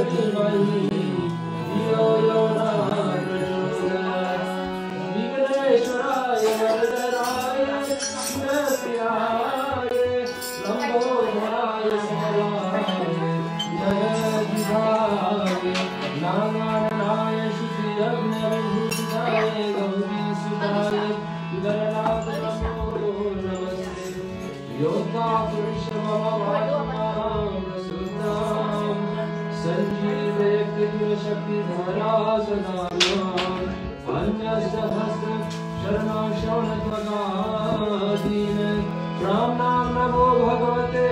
धीमहि धियो यो न प्रचोदयात्। विघ्नेश्वराय वरदराय शिवप्रियाय लंबोदराय समराय जगद्विधाय नारायणाय शुद्धियज्ञविभूषिताय गौरीसुताय गणनाथ नमो नमस्ते। योगापुरुषमवात्मां सञ्जीवयज्ञशक्तिधरा सदाम्याम् अन्यसहस्र शरणशरणत्वगादीन प्राणां नमो भगवते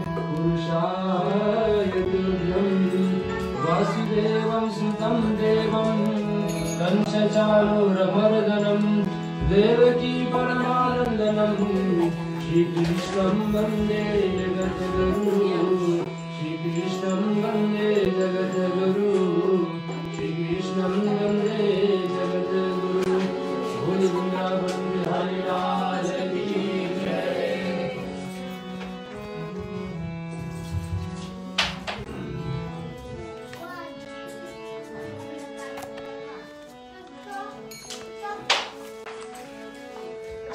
पुरुषाय तुभ्यं। वासुदेवं सुतं देवं कंसचाणूरमर्दनं देवकी परमानन्दनं श्रीकृष्णं वन्दे जगद्गुरु। श्रीकृष्णं वन्दे जगद्गुरु। श्रीकृष्णं वन्दे जगद्गुरु। बोल वृंदावन बिहारी लाल की जय।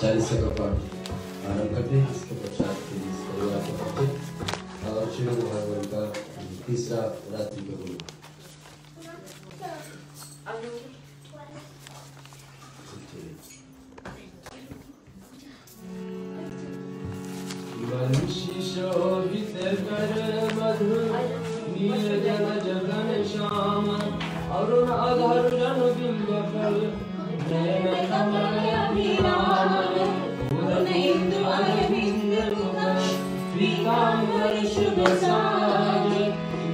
चालीसा का पाठ आरंभ करते हैं। इसके पश्चात इस परिवार के पढ़ते और श्रीमद् भागवत का तीसरा रात्रि का गुरु शोभितकर मधुर नीरजल जगन श्याम अरुण अधर जन बिंब फल नयन कमल अभिराम पूर्ण इंदु अरविंद मुख पीतांबर शुभ साज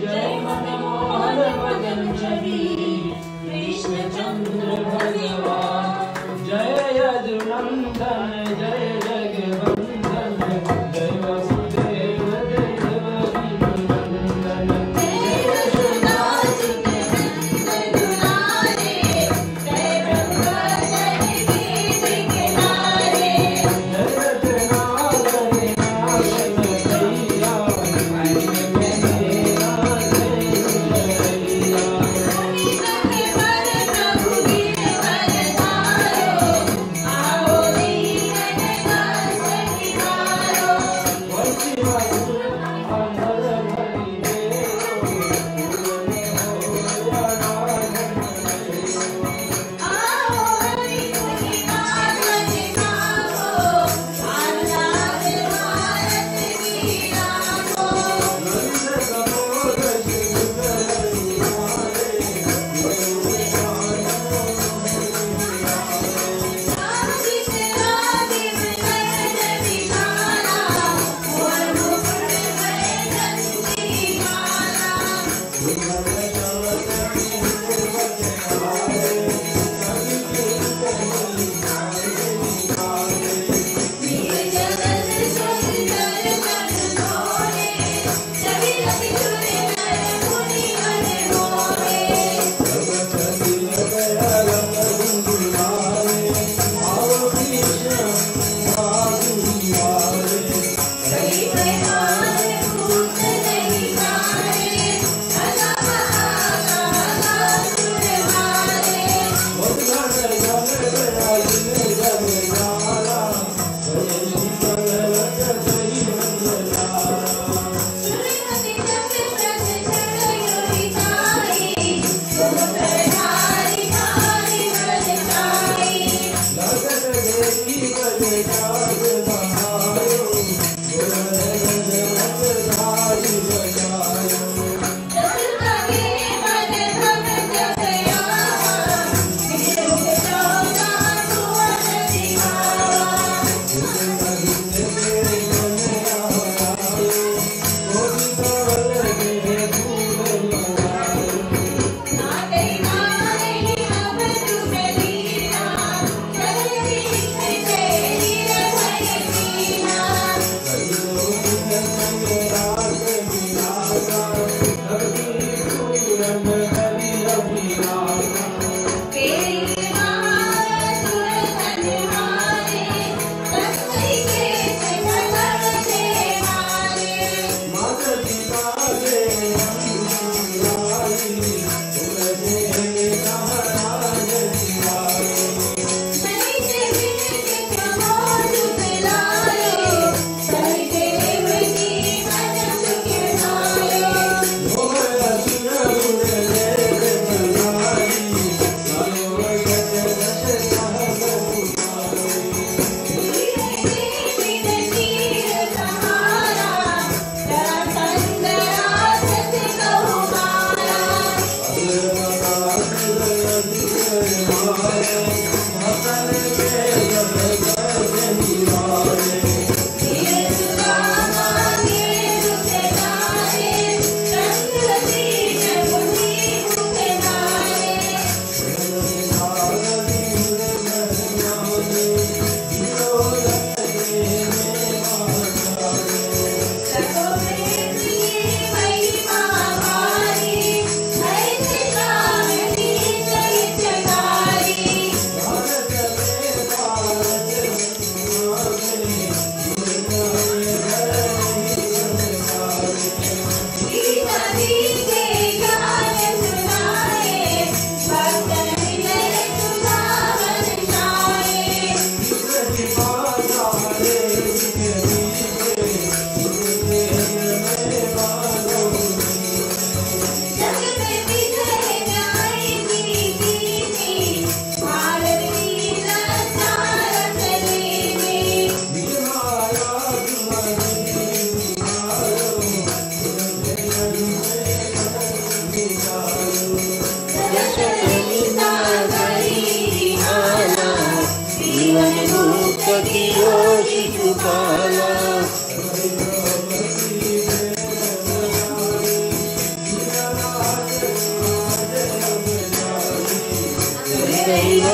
जय मनमोहन मदन छवि कृष्ण चंद्र भगवान जय यदुनंदन जय जगवंदन जय वसुदेव देवकी नंदन जय यशोदास दुलारे जय ब्रह्मचारी गीत के नारे जय रत्नाकर नाशन कैया आई मेरा जय जयैया हरि के वर प्रभु वीर वरदारो आओ दीन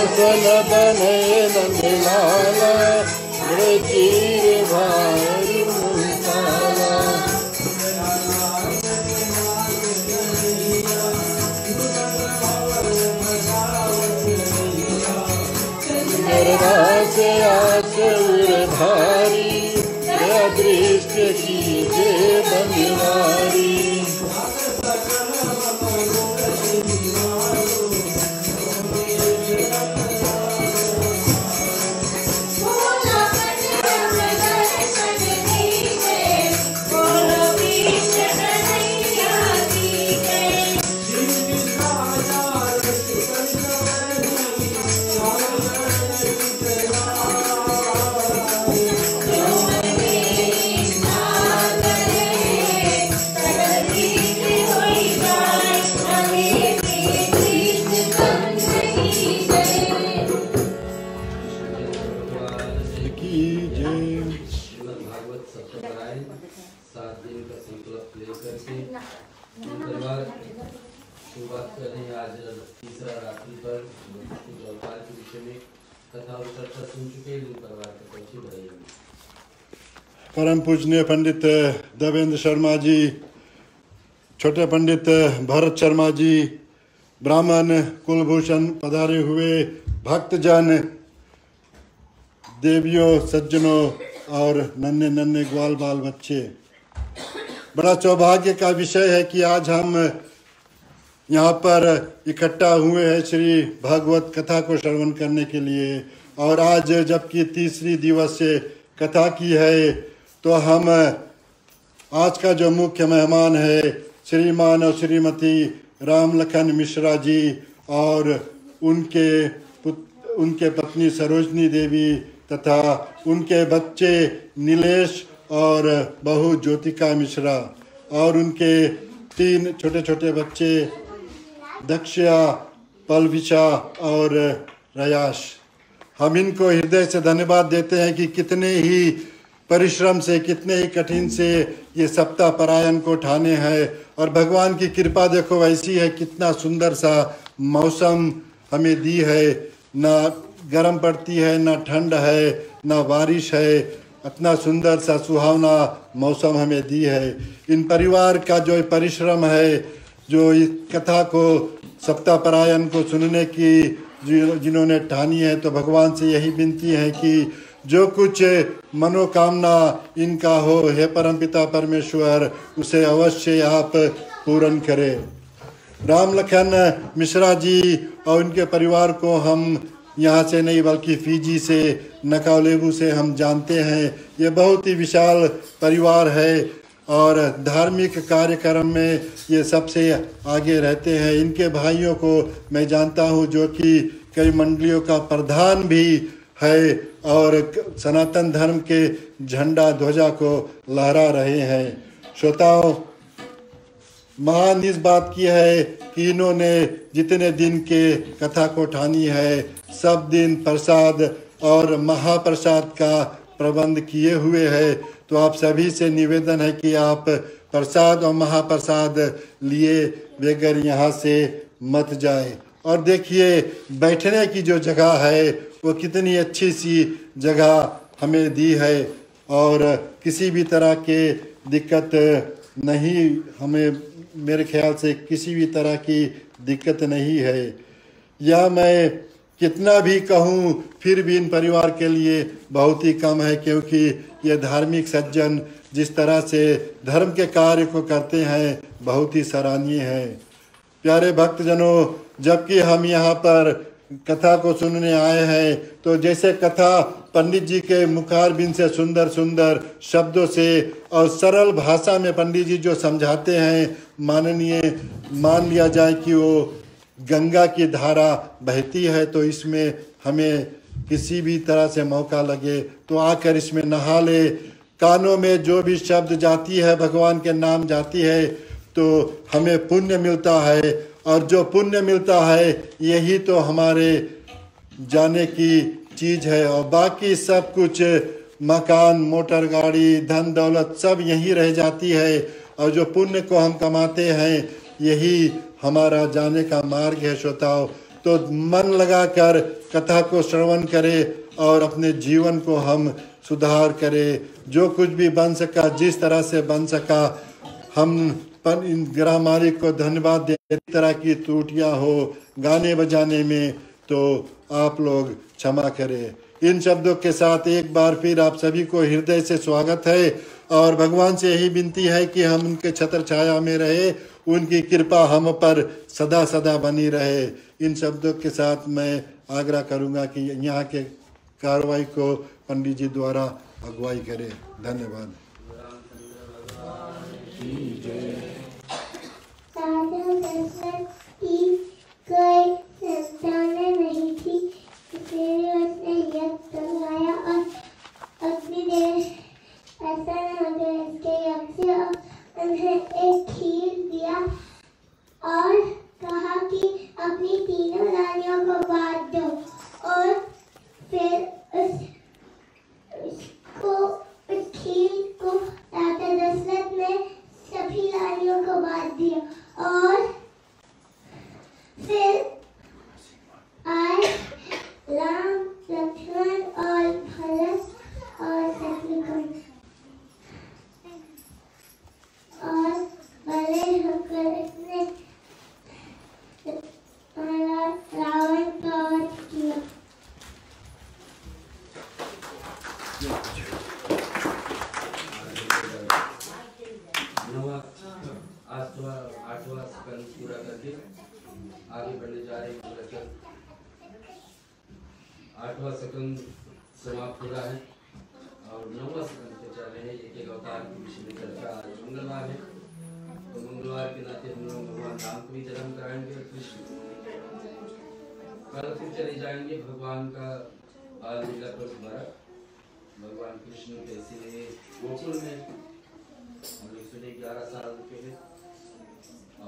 सन बने नंदलाला चीर भाई मुंताला से आस भारी दृष्ट कीजे बनिवारी शुरुआत कर रहे हैं आज तीसरा रात्रि पर अवतार के विषय में कथा और चर्चा सुन चुके हैं। परिवार के परिचय बढ़ाइए। परम पूजनीय पंडित देवेंद्र शर्मा जी, छोटे पंडित भरत शर्मा जी, ब्राह्मण कुलभूषण पधारे हुए भक्तजन, देवियों, सज्जनों और नन्हे नन्हे ग्वाल बाल बच्चे, बड़ा सौभाग्य का विषय है कि आज हम यहाँ पर इकट्ठा हुए हैं श्री भागवत कथा को श्रवण करने के लिए। और आज जबकि तीसरी दिवसीय कथा की है, तो हम आज का जो मुख्य मेहमान है श्रीमान और श्रीमती राम लखन मिश्रा जी और उनके पत्नी सरोजनी देवी तथा उनके बच्चे नीलेश और बहू ज्योतिका मिश्रा और उनके 3 छोटे छोटे बच्चे दक्षया, पलविशा और रयाश। हम इनको हृदय से धन्यवाद देते हैं कि कितने ही परिश्रम से, कितने ही कठिन से ये सप्ताह परायण को ठाने हैं। और भगवान की कृपा देखो ऐसी है, कितना सुंदर सा मौसम हमें दी है, ना गर्म पड़ती है, ना ठंड है, ना बारिश है, इतना सुंदर सा सुहावना मौसम हमें दी है। इन परिवार का जो परिश्रम है, जो इस कथा को सप्ताह परायण को सुनने की जिन्होंने ठानी है, तो भगवान से यही विनती है कि जो कुछ मनोकामना इनका हो, हे परमपिता परमेश्वर, उसे अवश्य आप पूर्ण करें। राम लखन मिश्रा जी और उनके परिवार को हम यहाँ से नहीं बल्कि फिजी से, नकालेबू से हम जानते हैं। ये बहुत ही विशाल परिवार है और धार्मिक कार्यक्रम में ये सबसे आगे रहते हैं। इनके भाइयों को मैं जानता हूँ जो कि कई मंडलियों का प्रधान भी है और सनातन धर्म के झंडा ध्वजा को लहरा रहे हैं। श्रोताओं, महान इस बात की है कि इन्होंने जितने दिन के कथा को ठानी है, सब दिन प्रसाद और महाप्रसाद का प्रबंध किए हुए है। तो आप सभी से निवेदन है कि आप प्रसाद और महाप्रसाद लिए बगैर यहाँ से मत जाए। और देखिए, बैठने की जो जगह है वो कितनी अच्छी सी जगह हमें दी है और किसी भी तरह के दिक्कत नहीं, हमें मेरे ख्याल से किसी भी तरह की दिक्कत नहीं है। या मैं कितना भी कहूँ फिर भी इन परिवार के लिए बहुत ही कम है, क्योंकि ये धार्मिक सज्जन जिस तरह से धर्म के कार्य को करते हैं बहुत ही सराहनीय है। प्यारे भक्तजनों, जबकि हम यहाँ पर कथा को सुनने आए हैं, तो जैसे कथा पंडित जी के मुखारबिंद से सुंदर सुंदर शब्दों से और सरल भाषा में पंडित जी जो समझाते हैं, मान लिया जाए कि वो गंगा की धारा बहती है। तो इसमें हमें किसी भी तरह से मौका लगे तो आकर इसमें नहा ले। कानों में जो भी शब्द जाती है, भगवान के नाम जाती है, तो हमें पुण्य मिलता है। और जो पुण्य मिलता है यही तो हमारे जाने की चीज़ है। और बाकी सब कुछ, मकान, मोटर गाड़ी, धन दौलत सब यहीं रह जाती है। और जो पुण्य को हम कमाते हैं यही हमारा जाने का मार्ग है। श्रोताओं, तो मन लगाकर कथा को श्रवण करें और अपने जीवन को हम सुधार करें। जो कुछ भी बन सका, जिस तरह से बन सका, हम ग्रह मालिक को धन्यवाद दें। इस तरह की त्रुटियां हो गाने बजाने में तो आप लोग क्षमा करें। इन शब्दों के साथ एक बार फिर आप सभी को हृदय से स्वागत है और भगवान से यही विनती है कि हम उनके छत्र छाया में रहे, उनकी कृपा हम पर सदा सदा बनी रहे। इन शब्दों के साथ मैं आग्रह करूंगा कि यहाँ के कार्रवाई को पंडित जी द्वारा अगुवाई करें। धन्यवाद। कोई संतानें नहीं थी, इसलिए उसने यज्ञ करवाया और अपनी देर ऐसा न हो गया। इसके यज्ञ से उन्हें एक खीर दिया और कहा कि अपनी तीनों रानियों को बांट दो और फिर उस खीर को राजा दशरथ ने सभी रानियों को बांट दिया और फिर आए राम, लक्ष्मण और भरत और शत्रुघ्न और बड़े होकर इसने रावण का वध किया। आठवां स्कंद पूरा करके आगे बढ़ने जा रहे हैं। आठवां स्कंद समाप्त हो रहा है और 9वां स्कंद पे चल रहे हैं। एक अवतार के विषय में चर्चा। आज मंगलवार है तो मंगलवार के नाते हम लोग भगवान राम को भी जन्म कराएंगे और कृष्ण कल फिर चले जाएंगे भगवान का बाल लीला पर दोबारा। भगवान कृष्ण कैसे गोकुल में हम लोग सुने 11 साल रुके हैं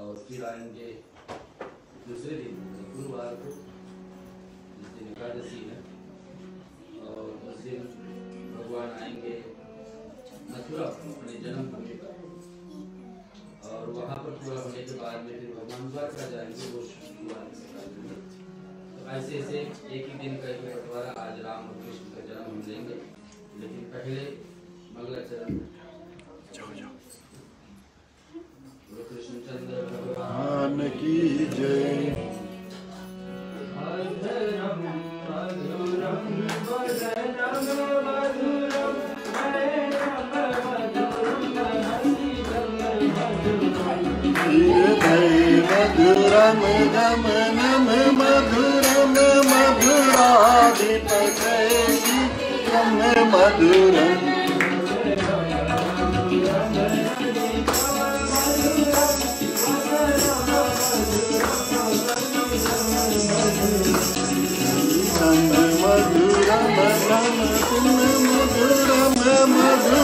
और फिर आएंगे दूसरे दिन गुरुवार को, जिस दिन एकादशी है, और उस दिन भगवान आएंगे मथुरा अपने जन्मभूमि पर और वहाँ पर पूरा होने के बाद में फिर भगवान द्वारका जाएंगे। वो शुक्रवार तो ऐसे ऐसे एक ही दिन का एक बंटवारा आज राम और कृष्ण का जन्म हम लेंगे। लेकिन पहले मंगलाचरण कृष्णचंद्र भगवान की जय। मधुरम मधुरम वदनम मधुरम नयनम मधुरम गमनम मधुरम मधुराधिपते मधुरम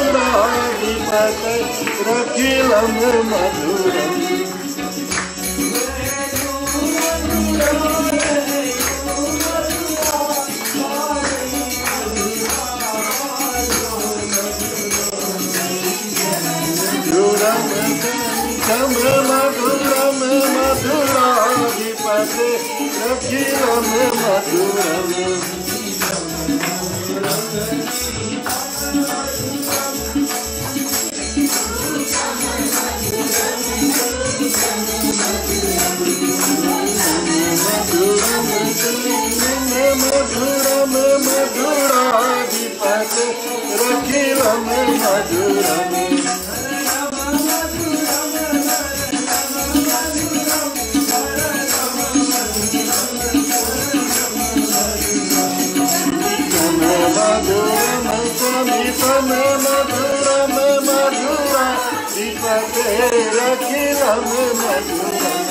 मधुराधिपते रखिलम मधुरम मधुरम मधुराधिपते रखिलम मधुरम मधुरम मधुराधिपते रखिलम मधुरम समीपम मधुरम मधुराधिपते रखिलम मधुरम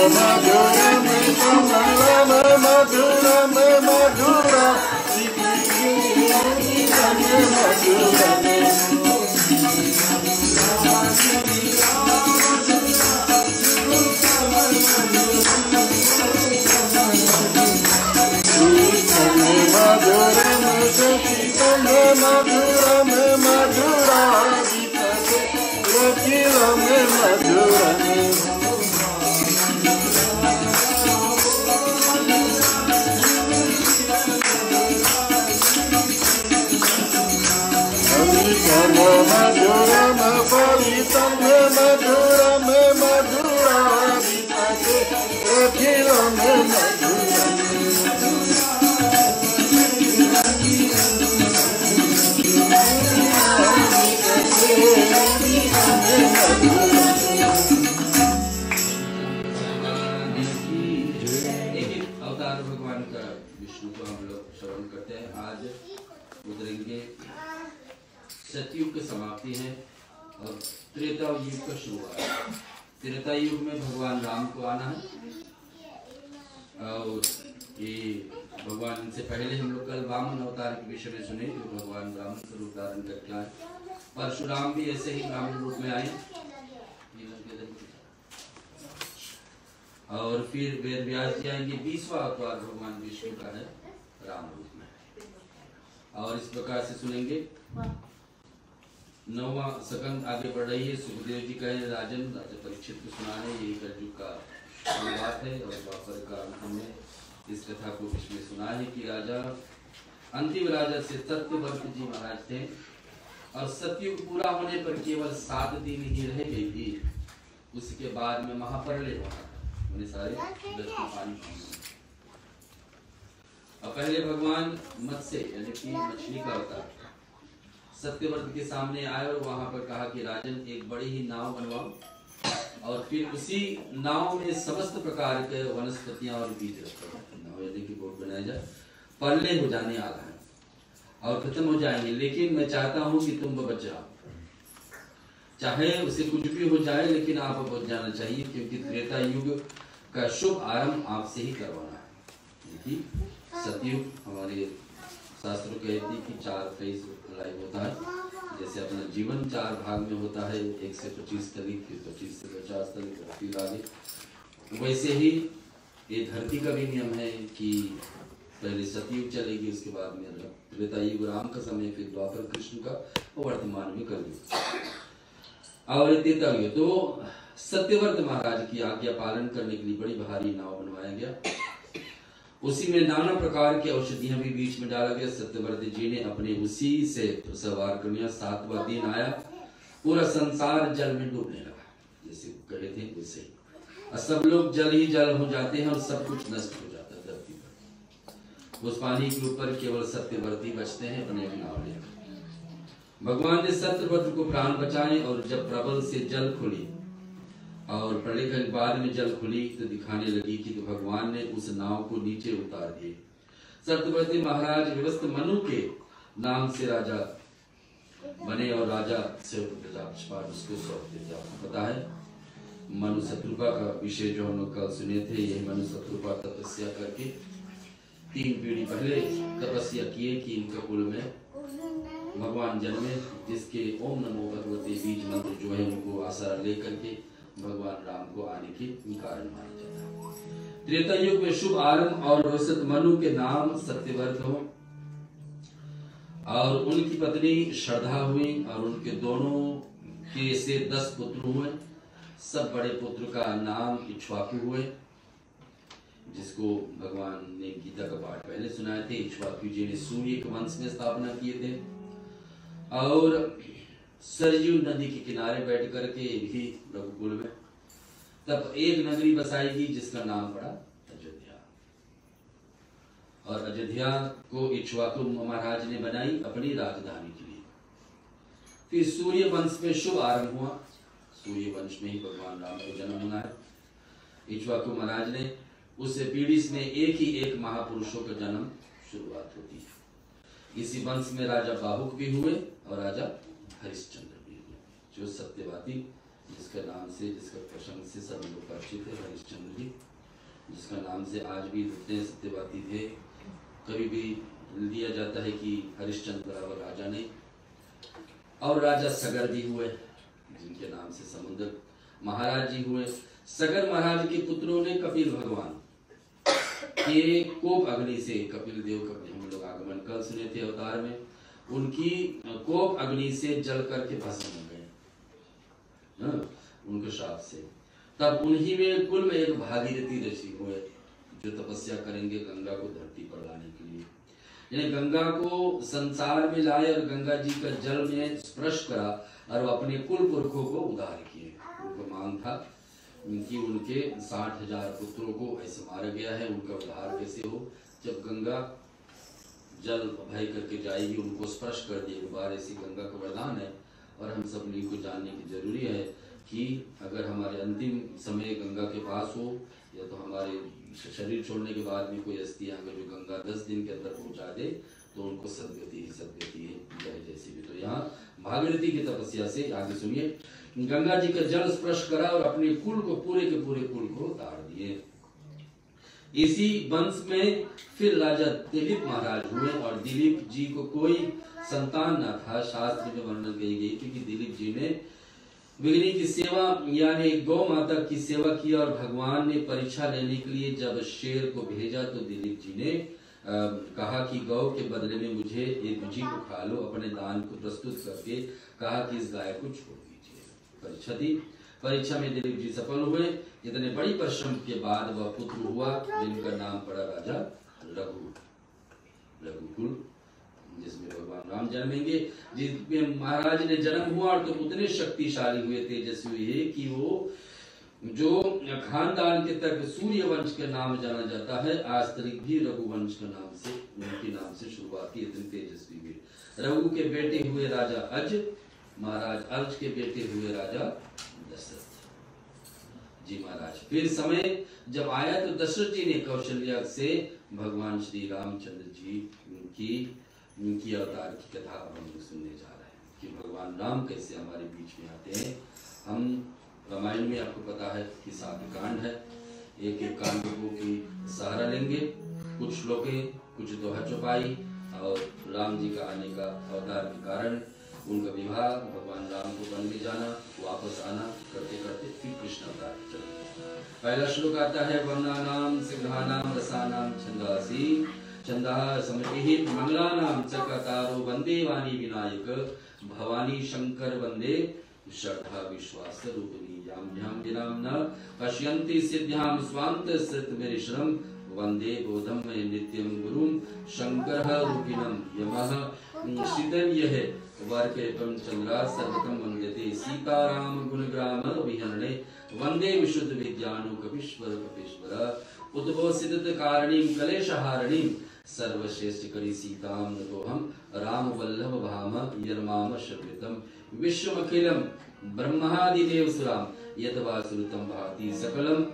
मधुरम कमलम मधुरम मधुराधिपते मधुरम मधुरम श्रवण करते हैं। आज उतरेंगे सतयुग की समाप्ति है और त्रेता युग का शुरुआत है। त्रेता युग में भगवान राम को आना है और ये भगवान, इनसे पहले हम लोग कल वामन अवतार के विषय में सुने जो भगवान ब्राह्मण स्वरूप धारण करके आए। परशुराम भी ऐसे ही ब्राह्मण रूप में आए और फिर वेद व्यास जी आएंगे। 20वां अवतार भगवान विष्णु का है राम रूप में। और इस प्रकार से सुनेंगे। 9वां सकंद आगे बढ़ रही है। सुखदेव जी कहे राजन राजा परीक्षित को सुनाने, यही कलयुग का शुरुआत है और द्वापर का अंत में इस कथा को इसमें सुना है कि राजा अंतिम राजा से सत्यव्रत जी महाराज थे और सतयुग पूरा होने पर केवल 7 दिन ही रह गई थी। उसके बाद में महाप्रलय होना था, उन्हें सारे दस को पानी पानी। और पहले भगवान मत्स्य यानी कि मछली का अवतार सत्यव्रत के सामने आए और वहां पर कहा कि राजन एक बड़ी ही नाव बनवाओ और फिर उसी नाव में समस्त प्रकार के वनस्पतियां और बीज रखो। नाव यदि की बोट बनाया जाए, प्रलय हो जाने आ रहा है और खत्म हो जाएंगे, लेकिन मैं चाहता हूं कि तुम बच जाओ, चाहे उसे कुछ भी हो जाए लेकिन आप बच जाना चाहिए, क्योंकि त्रेता युग का शुभ आरंभ आपसे ही करवाना है। सतयुग हमारे शास्त्रों कहती कि 4 फेज लाइफ होता है। जैसे अपना जीवन 4 भाग में होता है, 1 से 25 तक, फिर 25 से 50 तक, फिर आगे। वैसे ही ये धरती का भी नियम है कि पहले सतयुग चलेगी, उसके बाद में त्रेता युग राम का समय, फिर द्वापर कृष्ण का और वर्तमान में कलयुग और त्रेता युग। तो सत्यव्रत महाराज की आज्ञा पालन करने के लिए बड़ी भारी नाव बनवाया गया। उसी में नाना प्रकार की औषधियां भी बीच में डाला गया। सत्यव्रत जी ने अपने उसी से सवार कर लिया। 7वां दिन आया, पूरा संसार जल में डूबने लगा, जैसे कहे थे वैसे ही। सब लोग जल ही जल हो जाते हैं और सब कुछ नष्ट हो जाता है धरती पर। उस पानी के ऊपर केवल सत्यव्रती बचते हैं अपने नाव लेकर। भगवान ने सत्यव्रत को प्राण बचाए और जब प्रबल से जल खुली और प्रलय के बाद में जल खुली तो दिखाने लगी कि तो भगवान ने उस नाव को नीचे उतार दिए। सत्यव्रती महाराज विवस्त मनु के नाम से राजा बने और राजा से उसको सौंप दिया। आपको पता है मनु शत्रुपा का विषय जो हम लोग कल सुने थे। यही मनु शत्रुपा तपस्या करके 3 पीढ़ी पहले तपस्या किए कि इनके कुल में भगवान जन्मे, जिसके ओम नमो भगवते बीज मंत्र जो है उनको आसरा लेकर के भगवान राम को आने के कारण माना जाता है। त्रेता युग में शुभ आरंभ और भविष्य मनु के नाम सत्यव्रत हो और उनकी पत्नी श्रद्धा हुई और उनके दोनों के से 10 पुत्र हुए। सब बड़े पुत्र का नाम इक्ष्वाकु हुए, जिसको भगवान ने गीता का पाठ पहले सुनाए थे। इक्ष्वाकु जी ने सूर्य के वंश में स्थापना किए थे और सरयू नदी के किनारे बैठ करके भी रघुकुल में तब एक नगरी बसाएगी जिसका नाम पड़ा अयोध्या। और अयोध्या को इक्ष्वाकु महाराज ने बनाई अपनी राजधानी के लिए। फिर सूर्य वंश में शुभ आरंभ हुआ। सूर्य वंश में ही भगवान राम को जन्म हुआ है। इक्ष्वाकु महाराज ने उस पीढ़ी में एक महापुरुषों का जन्म शुरुआत होती है। इसी वंश में राजा बाहुक भी हुए और राजा हरिश्चंद्र भी हुए, जो सत्यवादी जिसका नाम से, जिसका प्रसंग से सब लोग परिचित है। हरिश्चंद्र जी जिसका नाम से आज भी जितने सत्यवादी थे, कभी भी लिया जाता है कि हरिश्चंद्र बराबर राजा नहीं। और राजा सगर भी हुए, जिनके नाम से समुद्र महाराज जी हुए। सगर महाराज के पुत्रों ने कपिल भगवान के कोप अग्नि से, कपिल देव का हम लोग आगमन कल सुने थे अवतार में, उनकी कोप अग्नि से जल करके भस्म हो गए उनके श्राप से। तब उन्हीं में कुल में एक भागीरथी ऋषि हुए जो तपस्या करेंगे गंगा को धरती पर लाने के लिए। यानी गंगा को संसार में लाए और गंगा जी का जल में स्पर्श करा और अपने कुल पुरखों को उद्धार किए। उनको मांग था कि उनके 60,000 पुत्रों को ऐसे मारा गया है, उनका उद्धार कैसे हो। जब गंगा जल भय करके जाएगी, उनको स्पर्श कर दिए एक बार, ऐसी गंगा का वरदान है। और हम सब लोगों को जानने की जरूरी है कि अगर हमारे अंतिम समय गंगा के पास हो या तो हमारे शरीर छोड़ने के बाद भी कोई अस्थियां अगर जो गंगा 10 दिन के अंदर पहुंचा दे तो उनको सदगति ही जाए जैसी भी। तो यहाँ भागीरथी की तपस्या से आगे सुनिए, गंगा जी का जल स्पर्श करा और अपने कुल को पूरे के पूरे कुल को तार दिए। इसी वंश में फिर राजा दिलीप महाराज हुए और दिलीप जी को कोई संतान न था। शास्त्र में वर्णन कही गई थी कि दिलीप जी ने विग्नि की सेवा यानी गौ माता की सेवा की और भगवान ने परीक्षा लेने के लिए जब शेर को भेजा तो दिलीप जी ने कहा कि गौ के बदले में मुझे एक जी को खा लो। अपने दान को प्रस्तुत करके कहा कि इस गाय को छोड़ दीजिए। परीक्षा थी, परीक्षा में दिलीप जी सफल हुए। इतने बड़ी परिश्रम के बाद वह पुत्र हुआ जिनका नाम पड़ा राजा रघुकुल, जिसमें भगवान राम जन्मेंगे। जिसमें महाराज ने जन्म हुआ तो उतने शक्तिशाली हुए, तेजस्वी हुए कि वो जो खानदान के तक सूर्य वंश के नाम जाना जाता है, आज तक भी रघुवंश के नाम से उनके नाम से शुरुआत की। इतने तेजस्वी हुए। रघु के बेटे हुए राजा अज, महाराज अर्ज के बेटे हुए राजा दशरथ जी महाराज। फिर समय जब आया तो दशरथ जी ने कौशल्या से भगवान श्री रामचंद्र जी की अवतार की कथा हम लोग सुनने जा रहे हैं कि भगवान राम कैसे हमारे बीच में आते हैं। हम रामायण में आपको पता है कि 7 कांड है, एक एक कांडों की सहारा लेंगे, कुछ श्लोकें, कुछ दोहा चौपाई और राम जी का आने का अवतार के कारण उनका विवाह, भगवान राम को वन में जाना, वापस आना, करते करते फिर कृष्ण अवतार चले। पहला श्लोक आता है, वर्णानाम सिंहानाम रसानाम छंदासी छंदः समृद्धि मंगलानाम च कतारो वंदे वाणी विनायक भवानी शंकर वंदे श्रद्धा विश्वास रूपिणी याम्याम दिनाम न पश्यन्ति सिद्ध्याम स्वान्त सृतमेरिश्रम वंदे बोधम में नित्यम गुरुम शंकर रूपिणम यमः शीतल यह वर्केतम चंद्रा सर्वतम वंदते सीताराम गुणग्राम विहरणे वंदे विशुद्ध विज्ञानो कपीश्वर कपीश्वर उद्भव सिद्ध कारणीम कलेशहारणीम सर्वश्रेष्ठ करी सीताम नतोहम राम वल्लभ भाम यर्माम शर्वितम विश्वमखिलम ब्रह्मादिदेव सुराम यतवा सुरतम भाति सकलम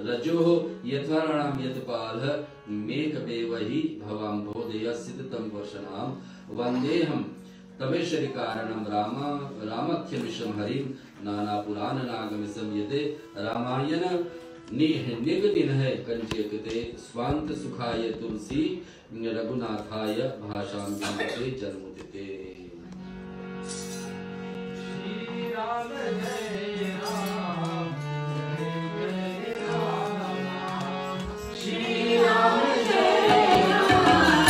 रजोः यथाराणाम यतपाल मेघमेवहि भवाम भोदय सिद्धतम वर्षणाम वंदेहम तमेश्वरी कारणम रामख्यमिशम हरिम नाना पुराण नागमिसम यते रामायण निगदिन है कंचयते स्वांत सुखाय तुलसी रघुनाथाय भाषाम जन्मोदिते। श्री राम जय राम जय राम, श्री राम जय राम जय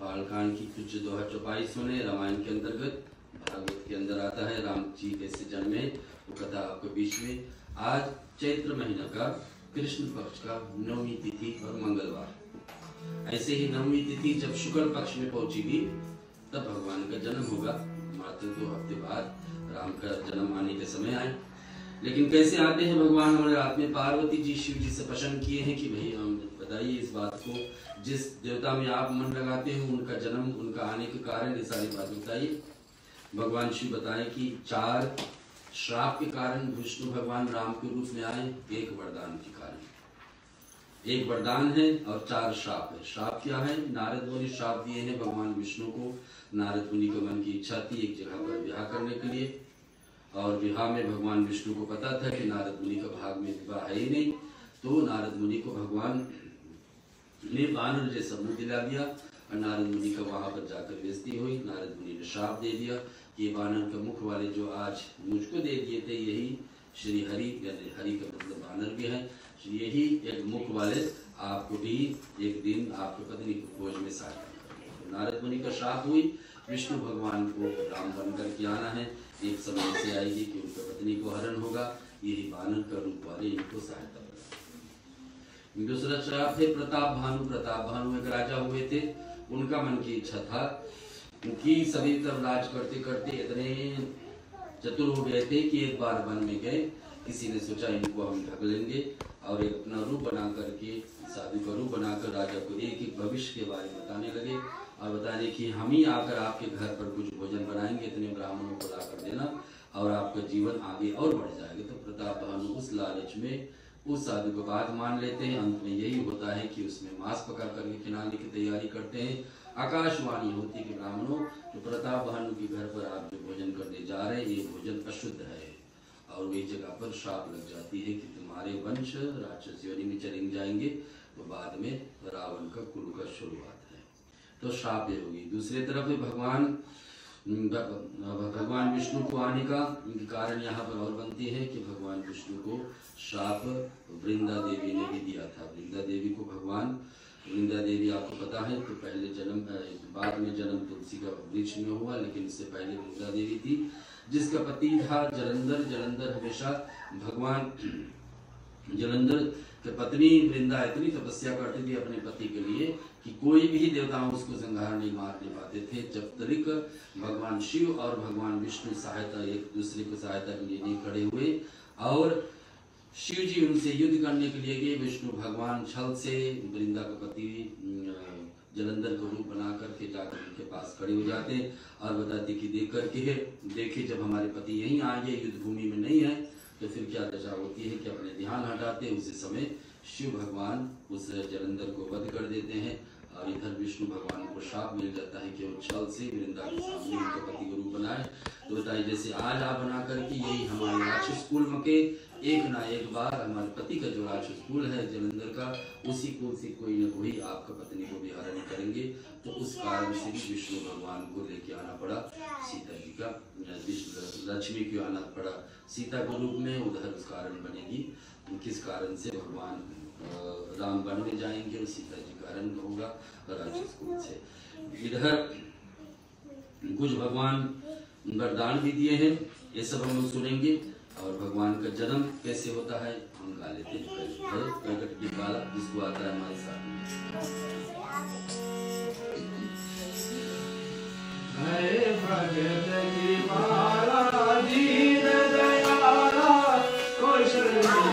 बालकांड की कुछ दोहा चौपाई सुने। रामायण के अंतर्गत भागवत के अंदर आता है राम जी कैसे जन्मे, वो कथा आपके बीच में। आज चैत्र महीना का कृष्ण पक्ष का 9वीं तिथि और मंगलवार ऐसे ही नवमी तिथि जब शुक्ल पक्ष में पहुंचेगी तब भगवान का जन्म होगा। मात्र 2 हफ्ते बाद राम का जन्म आने के समय आए। लेकिन कैसे आते हैं भगवान हमारे रात में? पार्वती जी शिव जी से प्रश्न किए हैं कि भाई हम बताइए इस बात को, जिस देवता में आप मन लगाते हो उनका जन्म, उनका आने के कारण, ये सारी बात बताइए। भगवान शिव बताए कि 4 श्राप के कारण विष्णु भगवान राम के रूप में आए, 1 वरदान के कारण। 1 वरदान है और 4 श्राप है। श्राप क्या है? नारद मुनि श्राप दिए हैं भगवान विष्णु को। नारद मुनि को मन की इच्छा थी एक जगह पर विवाह करने के लिए, और विवाह में भगवान विष्णु को पता था कि नारद मुनि का भाग में विवाह है ही नहीं, तो नारद मुनि को भगवान ने वानर जैसा मुंह दिला दिया और नारद मुनि का वहां पर जाकर बेइज्जती हुई। नारद मुनि ने श्राप दे दिया कि ये वानर का मुख वाले जो आज मुझको दे दिए थे, यही श्री हरि, यानी हरि का मतलब वानर भी है, यही एक मुख वाले आपको भी एक दिन आपकी पत्नी को खोज में सहायता करेंगे। नारद मुनि का श्राप हुई, विष्णु भगवान को राम बन करके आना है, एक समय से आएगी कि उनका पत्नी को हरण होगा, यही वानर का रूप वाले इनको सहायता करेंगे। दूसरा श्राप है प्रताप भानु। प्रताप भानु एक राजा हुए थे, उनका मन की इच्छा था कि सभी तरफ राज करते करते इतने चतुर हो गए थे कि एक बार वन में गए, किसी ने सोचा इनको हम ढक लेंगे और एक अपना रूप बना करके, साधु का रूप बनाकर राजा को एक एक भविष्य के बारे में बताने लगे और बताने कि हम ही आकर आपके घर पर कुछ भोजन बनाएंगे, इतने ब्राह्मणों को ला कर देना और आपका जीवन आगे और बढ़ जाएगा। तो प्रताप भानु उस लालच में उस साधु को बात मान लेते हैं। अंत में यही होता है कि उसमें मांस पका करके खिलाने की तैयारी करते हैं। आकाशवाणी होती है कि ब्राह्मणों, तो प्रताप भानु के घर पर आप जो भोजन करने जा रहे हैं ये भोजन अशुद्ध है, और वही जगह पर श्राप लग जाती है कि तुम्हारे वंश राक्षस योनि में चले जाएंगे, तो बाद में रावण का कुल का शुरुआत है, तो श्राप ये होगी। दूसरी तरफ भगवान विष्णु को आने का कारण यहाँ पर और बनती है कि भगवान विष्णु को श्राप वृंदा देवी ने भी दिया था। वृंदा देवी को भगवान, वृंदा देवी आपको पता है तो पहले जन्म, बाद में जन्म तुलसी का वृक्ष में हुआ, लेकिन इससे पहले वृंदा देवी थी जिसका पति था जलंधर। जलंधर हमेशा भगवान जलंधर की पत्नी वृंदा इतनी तपस्या करती थी अपने पति के लिए कि कोई भी देवता उसको संहार नहीं मार नहीं पाते थे, जब तक भगवान शिव और भगवान विष्णु सहायता एक दूसरे को सहायता के लिए नहीं खड़े हुए और शिव जी उनसे युद्ध करने के लिए गए। विष्णु भगवान छल से वृंदा का पति जलंधर को रूप बना करके जाकर उनके पास खड़े हो जाते और बताते कि देखिए जब हमारे पति यहीं आ गए, युद्ध भूमि में नहीं है, तो फिर क्या दशा होती है कि अपने ध्यान हटाते। उसी समय शिव भगवान उस जलंधर को वध कर देते हैं और इधर विष्णु भगवान को शाप मिल जाता है कि वो छल से वृंदा के सामने उनके पति को रूप बनाए। तो बताइए जैसे आज आप बना करके यही हमारे राक्षस कुल के एक ना एक बार हमारे पति का जो राक्षस कुल है जलंधर का, उसी कुल से कोई न कोई आपका पत्नी को भी हरण करेंगे। तो उस कारण से भी विष्णु भगवान को लेके आना पड़ा सीता जी का, लक्ष्मी को आना पड़ा सीता के रूप में। उधर उस कारण बनेगी किस कारण से भगवान राम वन में जाएंगे और सीता जी का हरण होगा राक्षस कुल से। इधर कुछ भगवान वरदान भी दिए हैं, ये सब हम लोग सुनेंगे। और भगवान का जन्म कैसे होता है हम गा लेते हैं। प्रकट की बाला जिसको आता है हमारे साथ प्रकट की बाला दीन दयाला कौशल्या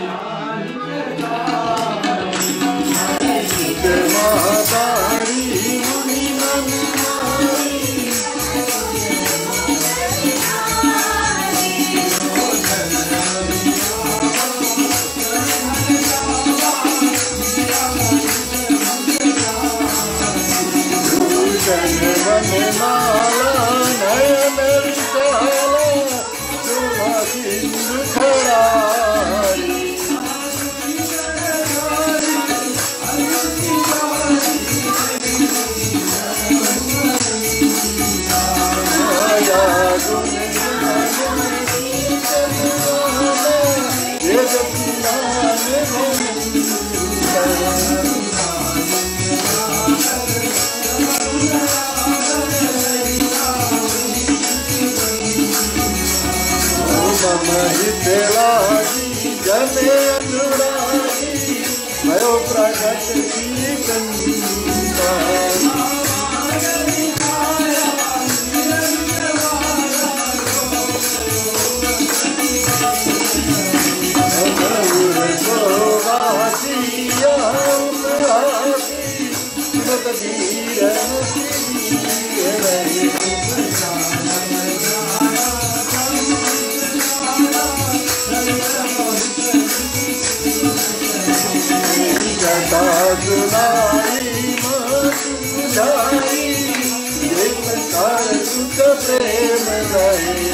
प्रकट की तकदीर प्रेम रहे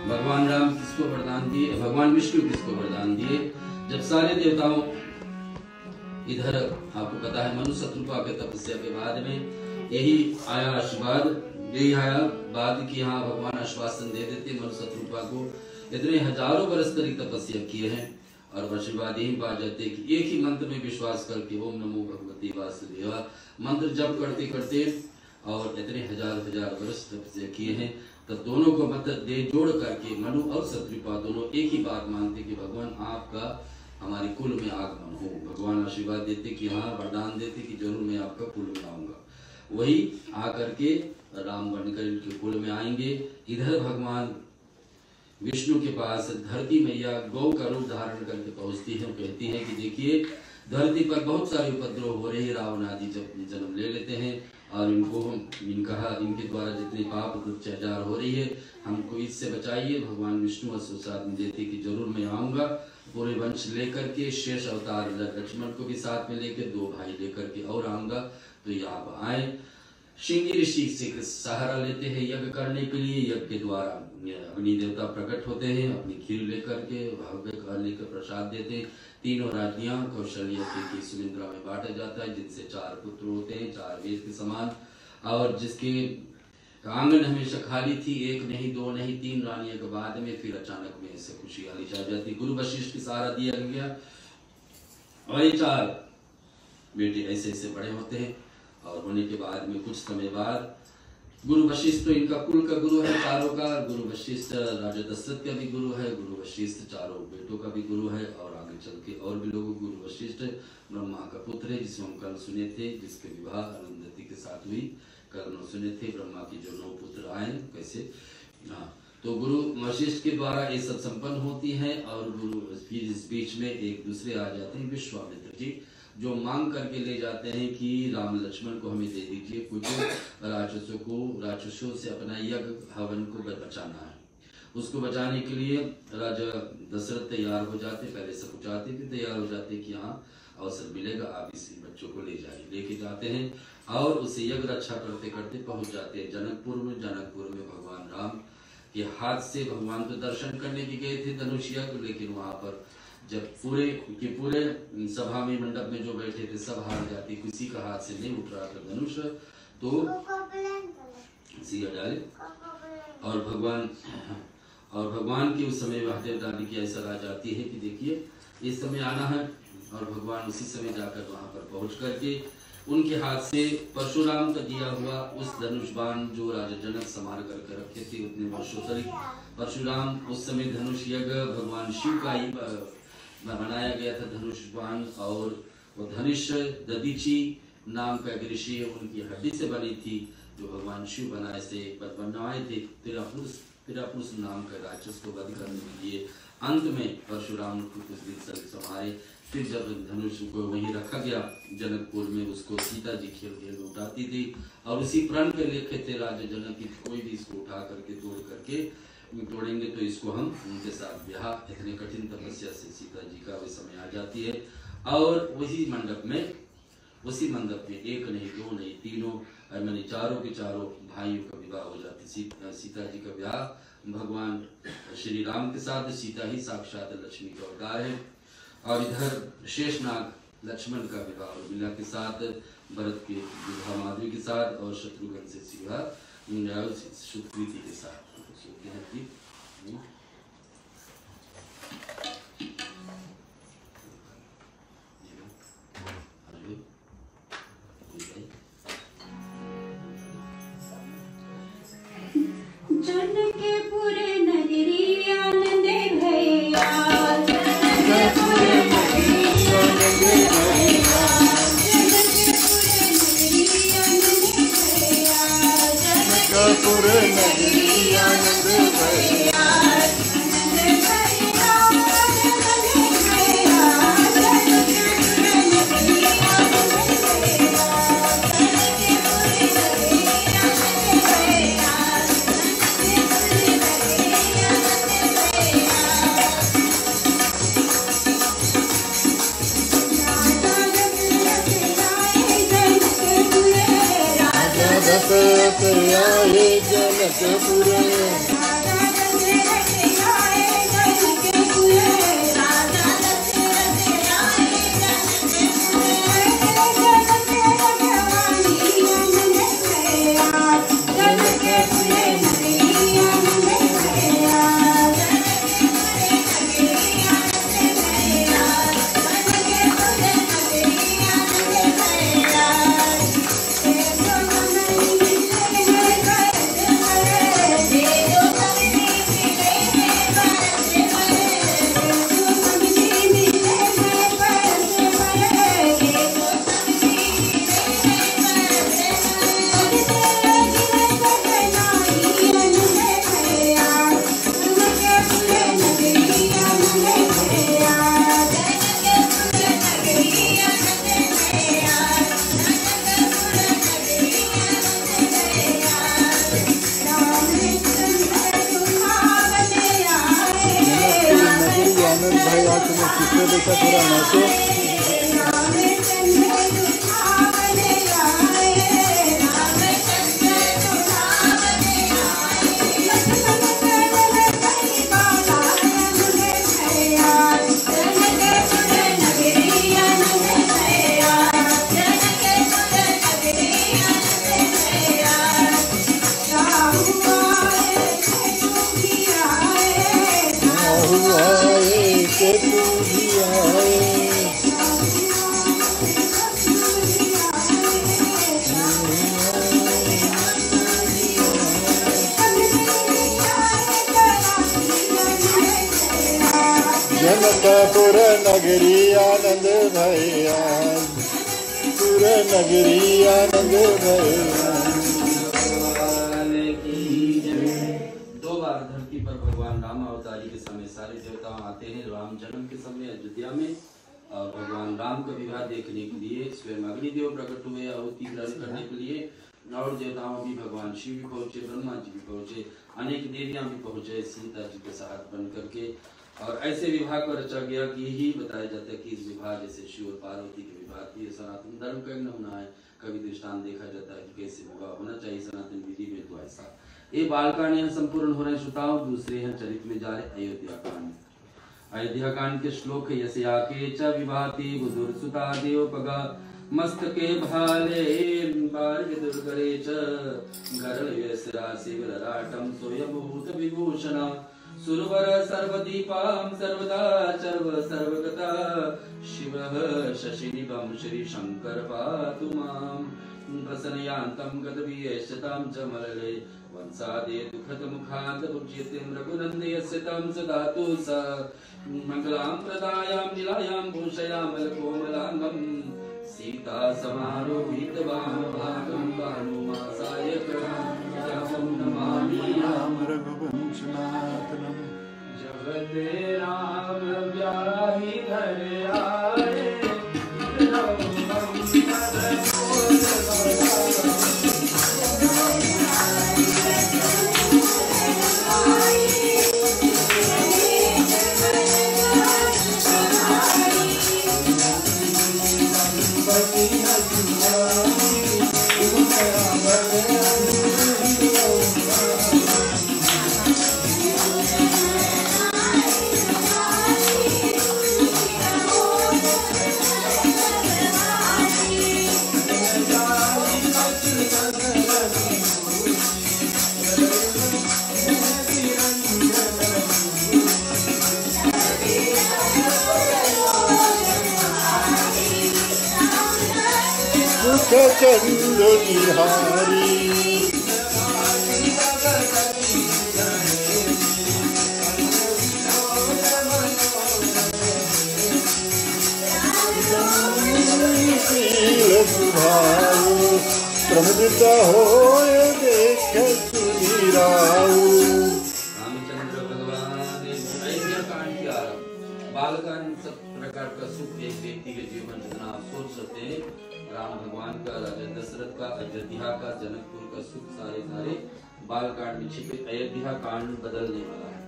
भगवान राम किसको वरदान दिए, भगवान विष्णु किसको वरदान दिए, जब सारे देवताओं इधर आपको पता है मनु शत्रुपा के तपस्या के बाद में यही आया आशीर्वाद, यही आया बात कि हाँ भगवान आश्वासन दे देते मनु शत्रुपा को। इतने हजारों बरस तक तपस्या किए हैं और आशीर्वाद यही पा जाते कि एक ही मंत्र में विश्वास करके ओम नमो भगवती वासुदेवा मंत्र जप करते करते और इतने हजार वर्ष तपस्या किए हैं, तब दोनों को मत दे जोड़ करके मनु और शत्रुपा दोनों एक ही बात मानते कि भगवान आपका हमारे कुल में आगमन हो। भगवान आशीर्वाद देते कि हाँ, वरदान देते कि जरूर मैं आपका कुल में आऊंगा। वही आकर के राम बनकर इनके कुल में आएंगे। इधर भगवान विष्णु के पास धरती मैया गौ का रूप धारण करके पहुंचती है, कहती है कि देखिए धरती पर बहुत सारे उपद्रव हो रहे हैं, रावण आदि जन्म ले लेते हैं और इनके द्वारा जितने पाप अत्याचार हो रही है हमको इससे बचाइए। भगवान विष्णु आश्वासन देते कि जरूर मैं आऊंगा, पूरे वंश लेकर के, शेष अवतार लक्ष्मण को भी साथ में लेकर, 2 भाई लेकर के और आऊंगा। तो ये आप आए। श्रृंगी ऋषि से सहारा लेते हैं यज्ञ करने के लिए। यज्ञ के द्वारा अग्नि देवता प्रकट होते हैं, अपनी खीर लेकर के, भव्य लेकर प्रसाद देते हैं। 3 राज्ञियां कौशल्या की सुमित्रा में बांटा जाता है, जिनसे 4 पुत्र होते हैं, 4 वेद के समान, और जिसके आंगन हमेशा खाली थी, 1 नहीं 2 नहीं 3 रानियों के बाद में फिर अचानक में ऐसे खुशहाली छा जाती। गुरु वशिष्ठ की सहारा दिया गया और ये 4 बेटे ऐसे ऐसे बड़े होते हैं और होने के बाद में कुछ समय बाद गुरु वशिष्ठ तो इनका कुल का गुरु है चारों का। गुरु वशिष्ठ राजा दशरथ का भी गुरु है, गुरु वशिष्ठ चारों बेटों का भी गुरु है और आगे चल के और भी लोगों। गुरु वशिष्ठ ब्रह्मा का पुत्र है, जिसमें हम कल सुने थे, जिसके विवाह अरुंधति के साथ हुई, कल सुने थे। ब्रह्मा की जो 9 पुत्र आए कैसे, हाँ, तो गुरु वशिष्ठ के द्वारा ये सब संपन्न होती है। और गुरु इस बीच में एक दूसरे आ जाते हैं विश्वामित्र जी, जो मांग करके ले जाते हैं कि राम लक्ष्मण को हमें दे दीजिए, कुछ राक्षसों से अपना यज्ञ हवन को बचाना है। उसको बचाने के लिए राजा दशरथ तैयार हो जाते, पहले सब चाहते थे, तैयार हो जाते कि हाँ अवसर मिलेगा, आप इस बच्चों को ले जाइए। लेके जाते हैं और उसे यज्ञ रक्षा करते करते पहुंच जाते हैं जनकपुर में। जनकपुर में भगवान राम के हाथ से भगवान को दर्शन करने के गए थे धनुष यज्ञ, लेकिन वहां पर जब पूरे सभा में मंडप में जो बैठे थे सब हार जाते, किसी का हाथ से नहीं उठ रहा था धनुष, तो सिया डाले और भगवान की उस समय महादेव दादी की ऐसा राज आती है कि देखिए इस समय आना है, और भगवान उसी समय जाकर वहां पर पहुंच करके उनके हाथ से परशुराम का दिया हुआ उस धनुष बाण जो राजा जनक संभाल करके रखे थे उतने वर्षों तक, परशुराम उस समय धनुष यज्ञ भगवान शिव का ही बनाया गया था धनुष बाण। और वो धनुष ददीची नाम का एक ऋषि है, उनकी हड्डी से बनी थी, जो भगवान शिव बनवाए थे। तिरापुरुष नाम का राक्षस को वध करने के लिए अंत में परशुराम को कुछ दिन तक संभाले। फिर जब धनुष को वहीं रखा गया जनकपुर में, उसको सीता जी खेल खेल उठाती थी और उसी प्रण के लेखे थे राजा जनक की कोई भी इसको उठा करके तोड़ करके तोड़ेंगे तो इसको हम उनके साथ ब्याह, इतने कठिन तपस्या से सीता जी का वह समय आ जाती है। और वही मंडप में, उसी मंडप में एक नहीं, दो नहीं, तीनों मैंने चारों के चारों भाइयों का विवाह हो जाती। सीता जी का विवाह भगवान श्री राम के साथ, सीता ही साक्षात लक्ष्मी का अवतार है। और इधर शेषनाग लक्ष्मण का विवाह उर्मिला के साथ, भरत के विवाह माधवी के साथ, और शत्रुघ्न से विवाह सुकृति के साथ। जनकपुर नगरी आनंद भैया, जनकपुर नगरी आनंद भैया, जनकपुर नगरी आनंद भैया, दशरथ आए जनकपुर, देखा थोड़ा नाचो। जनकपुर नगरी आनंद भैया, पुर नगरी आनंद भैया। दो बार धरती पर भगवान राम अवतारी के समय सारे देवता आते हैं। राम जन्म के समय अयोध्या में, और भगवान राम का विवाह देखने के लिए स्वयं अग्निदेव प्रकट हुए आहुति ग्रहण करने के लिए। और देवताओं भी, भगवान शिव भी पहुंचे, ब्रह्मा जी भी पहुंचे, अनेक देवियां भी पहुंचे सीता जी के साथ बन करके। और ऐसे विवाह को रचा गया कि यही बताया जाता है कि इस विवाह जैसे शिव और पार्वती के विवाह की सनातन धर्म का नमूना है। कभी दृष्टांत देखा जाता है कि कैसे विवाह होना चाहिए सनातन विधि में, तो ऐसा ये बालकांड यहाँ संपूर्ण हो रहे श्रोताओं। दूसरे हैं चरित में जा रहे अयोध्या कांड। अयोध्या कांड के श्लोक है यस्य आके च विभाति बुधुर सुता देवपगा मस्तके भाले बार विदुर्गरे च गरल यस्रासि विराटम सोयभूत विभूषण सुरवर सर्वदीपां सर्वदा सर्व सर्वगता शिवः शशिनिभं श्री शंकर पातु मां प्रसन्नयान्तं गतवीयशतां च मलले वंसादे दुखद मुखात् भुज्यतिं रघुनन्दयस्य तं सदातु स मंगलां प्रदायां नीलायां भूषयामल कोमलांगं सीता समारोहित वामभागं भानुमासाय कृतं नमामि राम रघुवंशनाथनम। जगत राम ब्याहि घर आए, Bye. मुख चंद्र निहारी। सुभाऊ प्रमुदित हो देख सुनी राऊ। रामचंद्र भगवान ने अयोध्या कांड किया। बालकांड सब प्रकार का सुख एक व्यक्ति के जीवन में जितना आप सोच सकते हैं, राम भगवान का, राजा दशरथ का, अयोध्या का, जनकपुर का सुख सारे बालकांड में छिपे। अयोध्या कांड बदलने वाला है।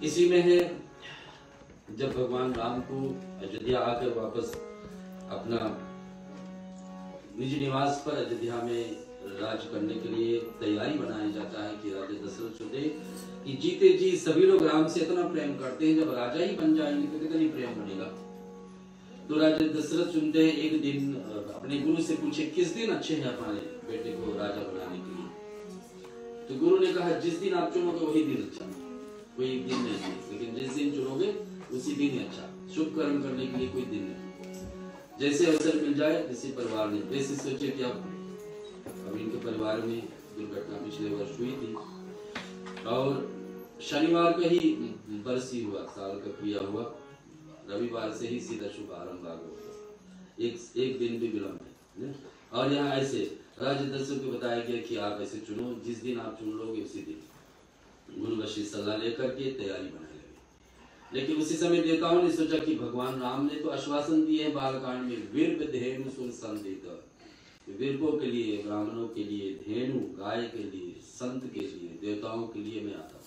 इसी में है जब भगवान राम को अयोध्या आकर वापस अपना निज निवास पर अयोध्या में राज करने के लिए तैयारी बनाया जाता है कि राजा दशरथ सोचे कि जीते जी सभी लोग राम से इतना प्रेम करते हैं, जब राजा ही बन जाएंगे तो कितनी प्रेम बनेगा। तो राजा दशरथ चुनते हैं, एक दिन अपने गुरु से पूछे किस दिन अच्छे हैं हमारे बेटे को राजा बनाने के लिए। तो गुरु ने कहा जिस दिन आप चुनोगे वही दिन अच्छा, कोई एक दिन नहीं, लेकिन जिस दिन चुनोगे उसी दिन ही अच्छा। शुभ कर्म करने के लिए कोई दिन नहीं, जैसे अवसर मिल जाए। जैसे परिवार ने वैसे सोचे कि अब इनके परिवार में दुर्घटना पिछले वर्ष हुई थी और शनिवार का ही बरसी हुआ, साल का क्रिया हुआ, रविवार से ही सीधा शुभ आरंभ आ गया, एक दिन भी विलंब है। और यहाँ ऐसे राजा दशरथ को बताया गया कि आप ऐसे चुनो, जिस दिन आप चुन लोगे उसी दिन। गुरु वशिष्ठ सलाह लेकर के तैयारी बनाने लगे। लेकिन उसी समय देवताओं ने सोचा कि भगवान राम ने तो आश्वासन दिए हैं बालकांड में, वीर धेनु सुन संदेत, वीरकों के लिए, ब्राह्मणों के लिए, धेनु गाय के लिए, संत के लिए, देवताओं के लिए मैं आता हूँ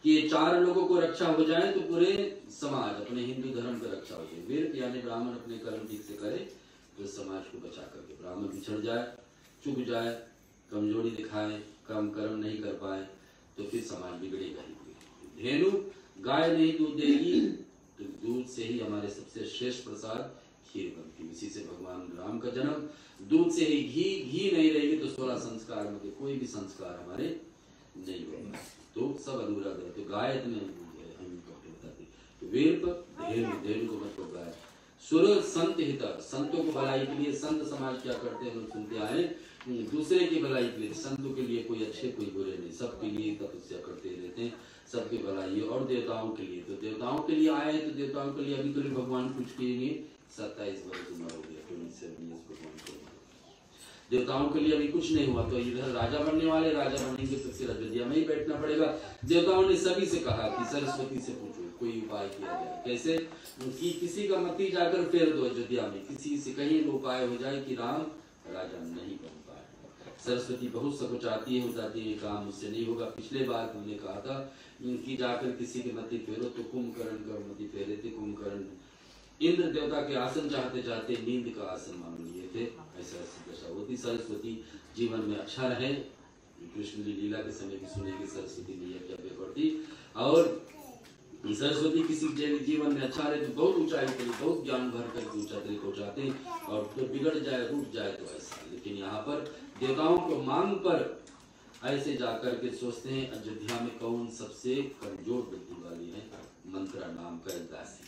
कि ये चार लोगों को रक्षा हो जाए तो पूरे समाज, अपने हिंदू धर्म का रक्षा हो जाए। वीर यानी ब्राह्मण अपने कर्म ठीक से करे तो समाज को बचा करके, ब्राह्मण बिछड़ जाए, चुक जाए, कमजोरी दिखाए, काम कर्म नहीं कर पाए तो फिर समाज बिगड़ेगा ही। धेनु गाय नहीं दूध देगी तो दूध से ही हमारे सबसे श्रेष्ठ प्रसाद खीर बनती। इसी से भगवान राम का जन्म, दूध से ही घी नहीं रहेगी तो 16 संस्कार में कोई भी संस्कार हमारे नहीं होगा, तो सब अधूरा रहे। तो गाय बताती तो वीर धेनु को मतलब गाय। सुर संत हिता, संतों को भलाई के लिए संत समाज क्या करते हैं हम सुनते आए, दूसरे की भलाई के लिए, संतों के लिए कोई अच्छे कोई बुरे नहीं, सबके लिए तपस्या करते रहते हैं, सबके भलाई। और देवताओं के लिए, तो देवताओं के लिए आए तो देवताओं के लिए अभी तो भगवान कुछ के लिए 27 वर्ष उम्र हो गया, 27 भगवान को देवताओं के लिए अभी कुछ नहीं हुआ। तो इधर राजा बनने वाले, राजा बनेंगे तो फिर अयोध्या में ही बैठना पड़ेगा। देवताओं ने सभी से कहा कि सरस्वती से पूछो कोई उपाय किया जाए, कैसे कि किसी का मती जाकर फेर दो अयोध्या में, किसी से कहीं उपाय हो जाए कि राम राजा नहीं बन पाए। सरस्वती बहुत सकुचाती है, बताती है काम मुझसे नहीं होगा। पिछले बार हमने कहा था कि जाकर किसी के मती फेरो तो कुंभकर्ण का मती फेरे थे। कुंभकर्ण इंद्र देवता के आसन चाहते चाहते नींद का आसन मान लिए थे। ऐसा दशा होती। सरस्वती जीवन में अच्छा रहे, कृष्ण लीला के समय भी सुनेगी सरस्वती मैया क्या करती। और सरस्वती किसी जीवन में अच्छा रहे तो बहुत ऊंचाई पर, बहुत ज्ञान भर करके ऊंचा तरीके पहुंचाते हैं, और तो बिगड़ जाए रुक जाए तो ऐसा। लेकिन यहाँ पर देवताओं को मांग पर ऐसे जाकर के सोचते हैं अयोध्या में कौन सबसे कमजोर बुद्धि वाली है। मंत्रा नाम का एक दासी,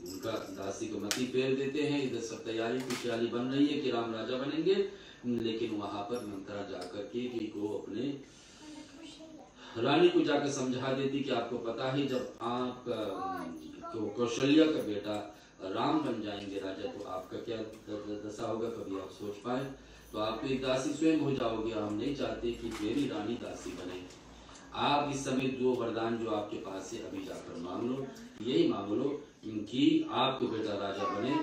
उनका दासी को मती फेर देते हैं। इधर सब तैयारी खुशहाली बन रही है कि राम राजा बनेंगे, लेकिन वहां पर मंत्रा जाकर के को अपने रानी को जाकर समझा देती कि आपको पता है जब आप तो कौशल्या का बेटा राम बन जाएंगे राजा तो आपका क्या दशा होगा, कभी आप सोच पाए। तो आप एक दासी स्वयं हो जाओगे। हम नहीं चाहते कि मेरी रानी दासी बने। आप इस समय दो वरदान जो आपके पास है अभी जाकर मांग लो, यही मांग लो कि आपको बेटा राजा बने,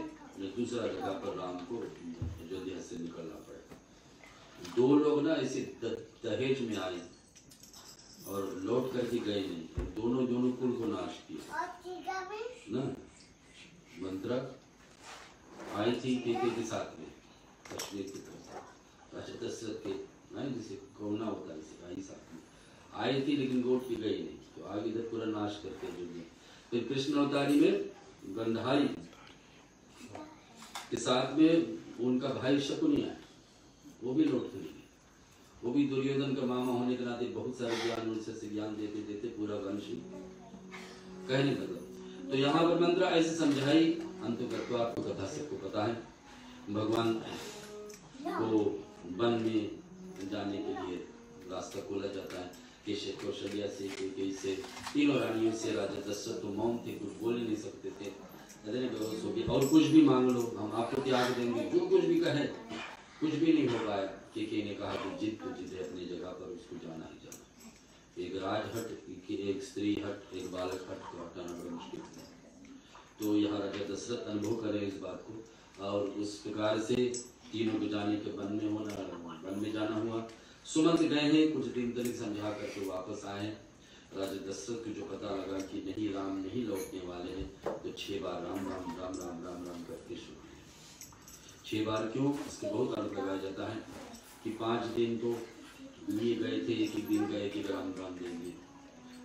दूसरा जगह पर राम को अयोध्या से निकलना पड़ेगा। दो लोग ना ऐसे दहेज में आए और लौट करके गए नहीं, दोनों कुल को नाश किया ना। मंत्रा आई थी के साथ में कश्मीर की तरफ, राजा दशरथ के जिसे कौना होता है इसे आई साथ में आई थी, लेकिन लौट के गई नहीं। तो आगे इधर पूरा नाश करके जो फिर कृष्ण अवतारी में गंधारी के साथ में उनका भाई शकुनी आया, वो भी लौट गई। वो भी दुर्योधन का मामा होने के नाते बहुत सारे ज्ञान उनसे ज्ञान देते देते पूरा वंश कहने लगा। तो यहाँ पर मंत्र ऐसे समझाई अंत कर, तो आपको कथा सबको पता है भगवान को वन में जाने के लिए रास्ता खोला जाता है। कैसे कौशल्या से, कैसे तीनों रानियों से राजा दशरथ तो मौन थे, कुछ बोल ही नहीं सकते थे। बेहोश हो गए और कुछ भी मांग लो हम आपको त्याग देंगे, जो कुछ भी कहे कुछ भी नहीं हो पाया। के ने कहा कि जिद तो जिद है अपनी जगह पर, उसको जाना ही जाना। एक राजहट, एक स्त्री हट, एक बालक हट को हटाना बड़ा मुश्किल है। तो यहाँ राजा दशरथ अनुभव करें इस बात को, और उस प्रकार से तीनों को जाने के वन में जाना हुआ। सुमंत गए हैं, कुछ दिन तक समझा करके वापस आए। राजा दशरथ को जो पता लगा कि नहीं राम नहीं लौटने वाले हैं, तो 6 बार राम राम राम राम राम राम करके शुरू किया। 6 बार क्यों, इसके बहुत अर्थ लगाया जाता है कि 5 दिन तो लिए गए थे, एक दिन गए कि राम राम देंगे,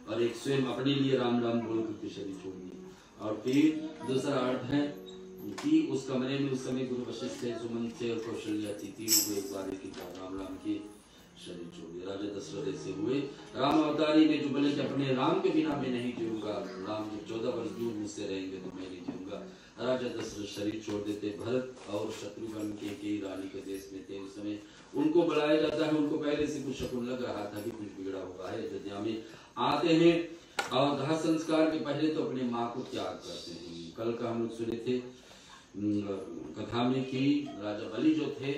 और एक स्वयं अपने लिए राम राम बोल करके शरीर छोड़ दिए। और फिर दूसरा अर्थ है कि उस कमरे में उस समय गुरु वशिष्ठ थे, सुमंत थे और कौशल्या थी, तीनों को एक बार एक राम राम के शरीर छोड़ दिया। राजा दशरथ ऐसे हुए राम अवतारी में जो बोले कि अपने राम के बिना मैं नहीं जीऊंगा, राम जब 14 वर्ष दूर मुझसे रहेंगे तो मैं नहीं जीऊंगा। राजा दशरथ शरीर छोड़ देते। भरत और शत्रुघ्न के कई रानी के देश में थे उस समय, उनको बुलाया जाता है। उनको पहले से कुछ शकुन लग रहा था कि कुछ बिगड़ा हुआ है। अयोध्या में आते हैं और दाह संस्कार के पहले तो अपने माँ को त्याग करते हैं। कल का हम लोग सुने थे कथा में कि राजा बलि जो थे,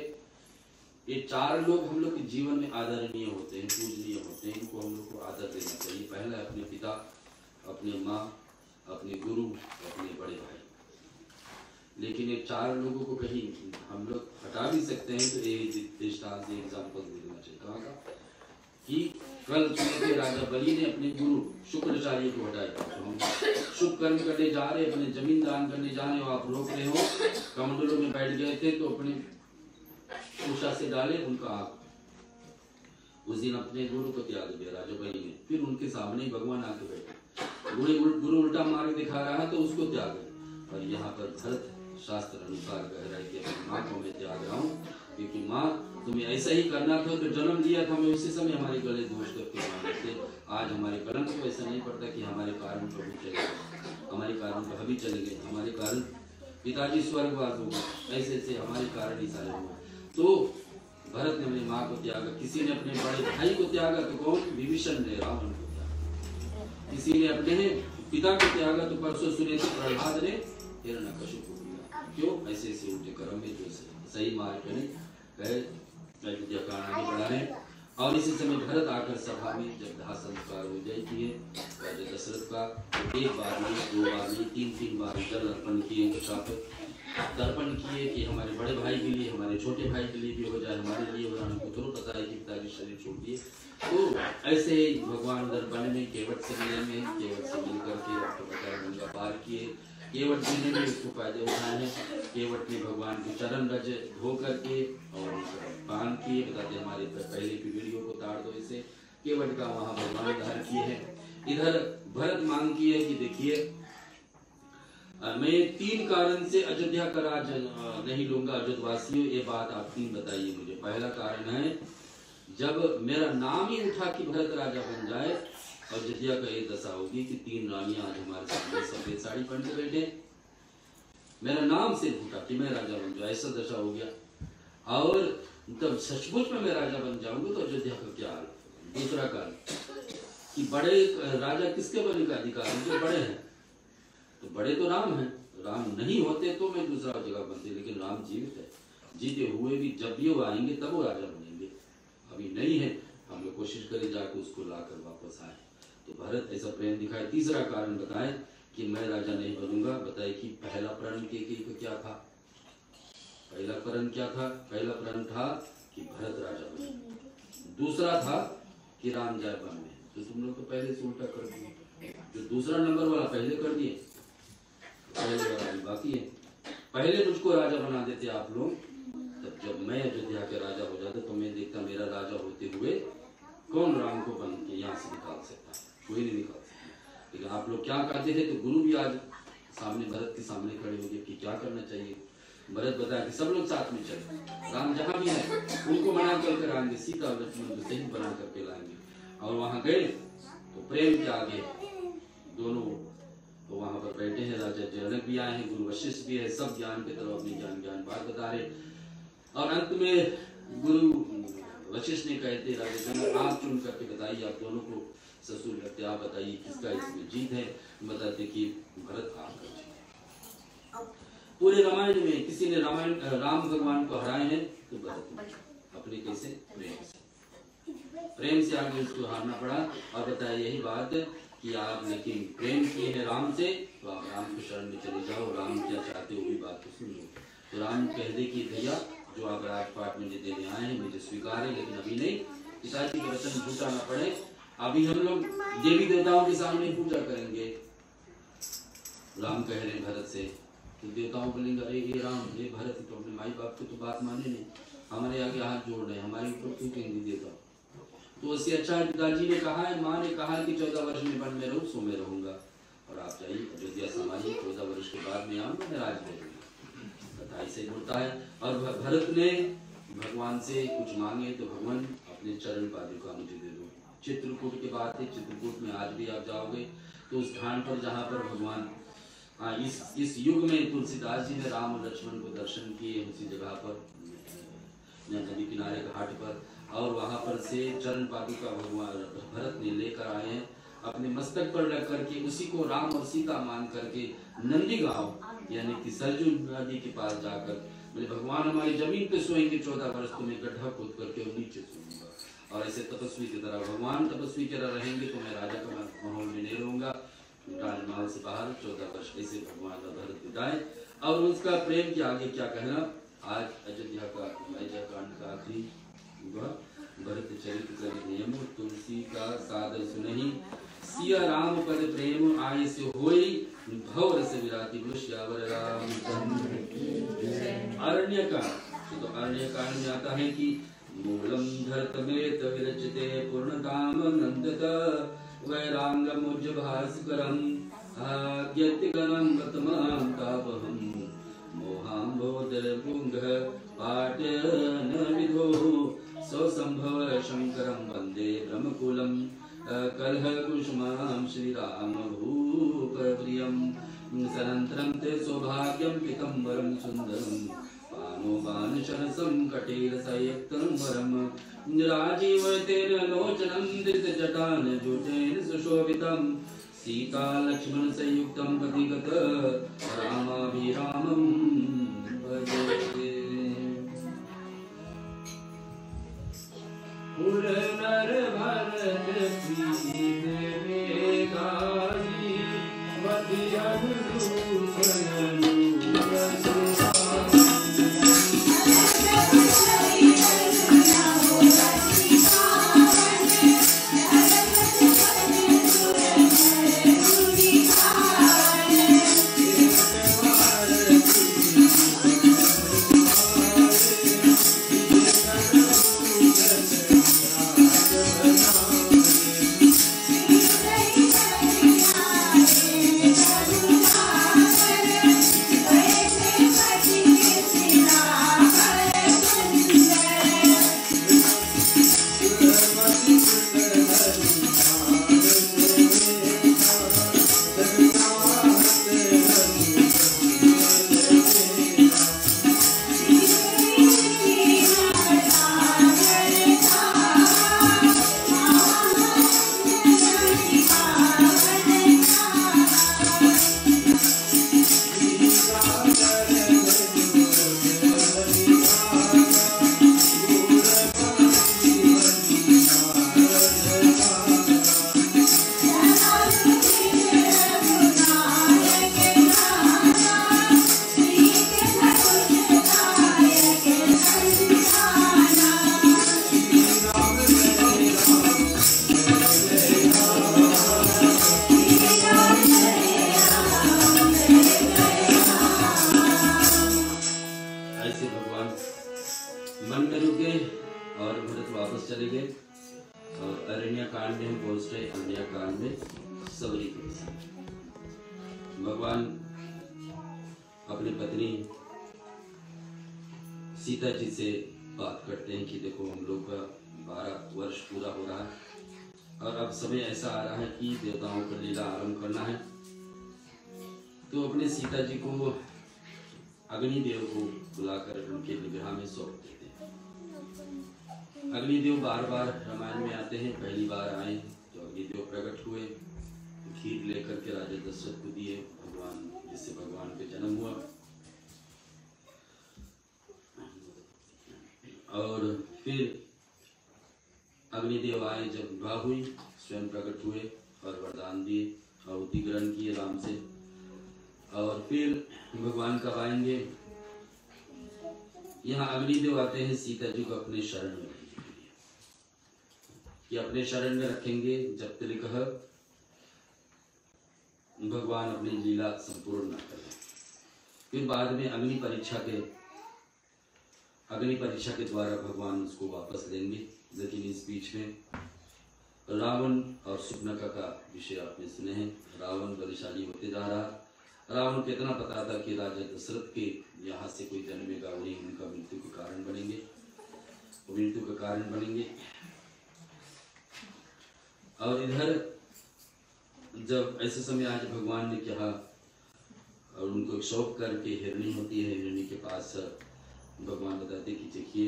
ये 4 लोग हम लोग के जीवन में आदरणीय होते हैं, पूजनीय होते हैं। इनको हम लोग को आदर देना चाहिए। पहला अपने पिता, अपने माँ, अपने गुरु, अपने बड़े भाई। लेकिन ये 4 लोगों को कहीं हम लोग हटा भी सकते हैं, तो ये दृष्टांत एग्जाम्पल देना चाहिए। कहाँ का कि कल के राजा बलि ने अपने गुरु शुक्राचार्य को हटाया। तो हम शुभ कर्म करने जा रहे, अपने जमीन दान करने जा रहे हो, आप रोक रहे हो, कमंडलों में बैठ गए थे तो अपने उषा से डाले उनका आग। उस दिन अपने गुरु को त्याग दिया राजा बलि ने। फिर उनके सामने ही भगवान आके बैठे, गुरु उल्टा मार्ग दिखा रहा है तो उसको त्याग दिया। और यहाँ पर भरत शास्त्र अनुसार कह रहा है कि अपनी माँ को मैं त्याग रहा हूँ, क्योंकि माँ तुम्हें ऐसा ही करना था तो जन्म दिया था, हमें उसी समय हमारे गले दोष करके मारते थे। आज हमारे कलम को ऐसा नहीं पड़ता कि हमारे कारण प्रभु चले, हमारे कारण भाभी चले गए, हमारे कारण पिताजी स्वर्गवास हो गए, ऐसे ऐसे हमारे कारण ही सारे हुए। तो भरत ने अपनी माँ को त्यागा। किसी ने अपने बड़े भाई को त्यागा तो कौन, विभीषण ने रावण को त्यागा। किसी ने अपने पिता को त्यागा तो परसों सुने थे प्रहलाद ने हिरण्यकशिपु को त्यागा। क्यों, ऐसे ऐसे उल्टे कर्म में जो सही मार्ग नहीं कहे अयोध्या का आगे बढ़ा है। और इसी समय भरत आकर सभा में जब दाह संस्कार हो जाती है राजा दशरथ का, तो 1 बार नहीं, 2 बार नहीं, 3 बार जल अर्पण किए, तर्पण किए कि हमारे बड़े भाई के लिए, हमारे छोटे भाई के लिए भी हो जाए, हमारे लिए हो जाए। हमको तुरंत पता है कि पिताजी शरीर छोड़ दिए। तो ऐसे ही भगवान उधर वन में केवट से मिले में, केवट से मिल करके आपको बताया गंगा पार किए। केवट जी ने भी उसको फायदे उठाए हैं। केवट ने भगवान के चरण रज धो करके और पान किए। बताते हमारे पहले की वीडियो को ताड़ दो इसे। केवट का वहां भगवान धारण किए हैं। इधर भरत मांग की है कि देखिए मैं 3 कारण से अयोध्या का राज नहीं लूंगा। अयोध्यावासियों ये बात आप 3 बताइए मुझे। पहला कारण है जब मेरा नाम ही उठा कि भरत राजा बन जाए, अयोध्या का ये दशा होगी कि 3 रानियां आज हमारे सामने सफेद साड़ी पहन के बैठे, मेरा नाम से उठा कि मैं राजा बन जाऊं, ऐसा दशा हो गया। और तब सचमुच में मैं राजा बन जाऊंगा तो अयोध्या का क्या हाल। दूसरा कारण कि बड़े राजा किसके बनने का अधिकार है, जो बड़े हैं। तो बड़े तो राम हैं, राम नहीं होते तो मैं दूसरा जगह बनती, लेकिन राम जीवित है, जीते हुए भी जब भी वो आएंगे तब वो राजा बनेंगे। अभी नहीं है, हम लोग कोशिश करें जाकर उसको लाकर वापस आए। तो भरत ऐसा प्रेम दिखाए। तीसरा कारण बताए कि मैं राजा नहीं बनूंगा। बताए कि पहला प्रण के क्या था, पहला प्रण क्या था? पहला प्रण था कि भरत राजा बने। दूसरा था कि राम जाए वन में। तो तुम लोग तो पहले से उल्टा कर दिए। जो दूसरा नंबर वाला पहले कर दिए, पहले वाला बाकी है। पहले मुझको राजा बना देते आप लोग, तब जब मैं अयोध्या के राजा हो जाता तो मैं देखता मेरा राजा होते हुए कौन राम को बन के यहाँ से निकाल सकता है, कोई नहीं निकाल सकता। लेकिन आप लोग क्या करते थे, तो गुरु भी आज सामने भरत के सामने खड़े हो गए कि क्या करना चाहिए। भरत बताया कि सब लोग साथ में चले, राम जहाँ भी है उनको मना करके लाएंगे, सीता और लक्ष्मण को सही बना करके लाएंगे। और वहां गए तो प्रेम के आगे दोनों तो वहां पर बैठे हैं राजा जनक भी आए हैं, गुरु वशिष्ठ भी है, सब ज्ञान की तरफ अपनी ज्ञान बात बता रहे। और अंत में गुरु वशिष्ठ ने कहते राजा जनक आप चुन करके बताइए, आप दोनों को ससुर लगते, आप बताइए किसका इसमें जीत है। बताते कि भरत आपका जीत। पूरे रामायण में किसी ने राम भगवान को हराए हैं तो भरत अपने कैसे प्रेम से आगे उसको हारना पड़ा। और बताया यही बात कि आप लेकिन प्रेम किए हैं राम से तो आप राम के शरण में चले जाओ, राम क्या चाहते हो वही बात को सुन लो। तो राम कह दे कि भैया जो आप राजपाट में देने आए हैं मुझे स्वीकार है, लेकिन अभी नहीं, पिताजी के वचन झूठा ना पड़े, अभी हम लोग देवी देवताओं के सामने पूजा करेंगे। राम कह रहे भरत से, तो देवताओं बोलेंगे अरे ये राम ये भरत तो अपने माई बाप की तो बात माने नहीं, हमारे आगे हाथ जोड़ रहे हैं, हमारे ऊपर क्यों कहेंगे देवता। तो उससे अच्छा पिताजी ने कहा है, माँ ने कहा कि 14 वर्ष में वन में रहूँ सो में रहूंगा, और आप जाइए अयोध्या समाइए, 14 वर्ष के बाद में आऊंगा मैं राज करूंगा। कथा ऐसे बोलता है। और भरत ने भगवान से कुछ मांगे तो भगवान अपने चरण पादुका मुझे दे दो। चित्रकूट की बात है, चित्रकूट में आज भी आप जाओगे तो उस स्थान पर जहाँ पर भगवान इस युग में तुलसीदास जी ने राम और लक्ष्मण को दर्शन किए, उसी जगह पर नदी किनारे घाट पर, और वहां पर से चरण पादुका भगवान भरत ने लेकर आए हैं, अपने मस्तक पर रख करके उसी को राम और सीता मान करके नंदी गांव यानी कि सरजू नदी के पास जाकर बोले भगवान हमारी जमीन पे सोएंगे 14 वर्ष, तो मैं गड्ढा खोद करके और नीचे सोऊंगा। और ऐसे तपस्वी की तरह भगवान तपस्वी की तरह रहेंगे तो मैं राजा का माहौल में नहीं रहूंगा, राजमहल से बाहर 14 वर्ष ऐसे भगवान का भरत बिताए। और उसका प्रेम के आगे क्या कहना। आज अयोध्या कांड का आखिरी भरत चरित्र कर नियम तुलसी का सादर सुनहि, सिया राम पद प्रेम आय से होई, भव रस विराती श्यावर रामचंद्र। अरण्य कांड, तो अरण्य कांड में आता है कि मूलम धरतमेत विरचिते पूर्णकाम नंदत वैरांगमुज भास्करम आज्ञतिगणं गतमां तापहं मोहाम्बोदरपुंग पाट्यन विधो स्वसंभव शंकरं वंदे ब्रह्मकुलं कलह कुसुमां श्रीराम भूप प्रियं सनन्तरं ते सौभाग्यं पीतम्बरं सुन्दरं पानो बाणशरसं कटेरसयुक्तं वरं राजीवतेन लोचनं धृतजटानजुटेन सुशोभितं सीता लक्ष्मण संयुक्तं पतिगत रामाभिरामं भजे। पुर नर भरत प्रीत में गाई, मति अनुरूप भगवान अपनी पत्नी सीता जी से बात करते हैं कि देखो हम लोग का 12 वर्ष पूरा हो रहा है और अब समय ऐसा आ रहा है कि देवताओं पर लीला आरंभ करना है। तो अपने सीता जी को अग्निदेव को बुलाकर उनके विग्रह में सौंप देते हैं। अग्निदेव बार बार रामायण में आते हैं। पहली बार आए तो अग्निदेव प्रकट हुए, खीर लेकर के राजा दशरथ को दिए, भगवान जिससे भगवान का जन्म हुआ। और फिर अग्निदेव आए, जब विवाह हुई स्वयं प्रकट हुए और वरदान दिए, आहुति ग्रहण किए राम से। और फिर भगवान कब आएंगे? यहाँ अग्निदेव आते हैं सीता जी को अपने शरण में रखने के लिए, कि अपने शरण में रखेंगे जब तक भगवान अपनी लीला संपूर्ण न करें। फिर बाद में अग्नि परीक्षा के द्वारा भगवान उसको वापस लेंगे। लेकिन इस बीच में रावण और सुपनका का विषय आपने सुने हैं। रावण बलशाली होते जा रहा। रावण को इतना पता था कि राजा दशरथ के यहाँ से कोई जन्मेगा, वही उनका मृत्यु का कारण बनेंगे। और इधर जब ऐसे समय आज भगवान ने कहा और उनको शौक करके हिरणी होती है, हिरणी के पास भगवान बताते कि देखिए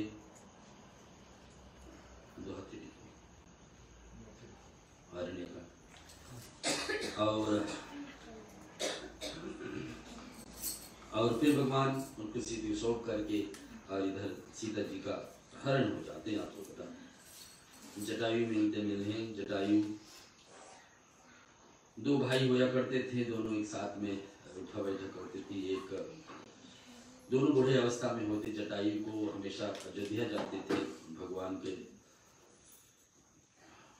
हिरण्य का, और फिर भगवान उनको सीधी शौक करके और इधर सीता जी का हरण हो जाते हैं। आपको पता जटायु मिलते हैं। जटायु दो भाई हुआ करते थे, दोनों एक साथ में उठा बैठा करते थे। दोनों बूढ़े अवस्था में होते। जटायु को हमेशा अयोध्या जाते थे भगवान के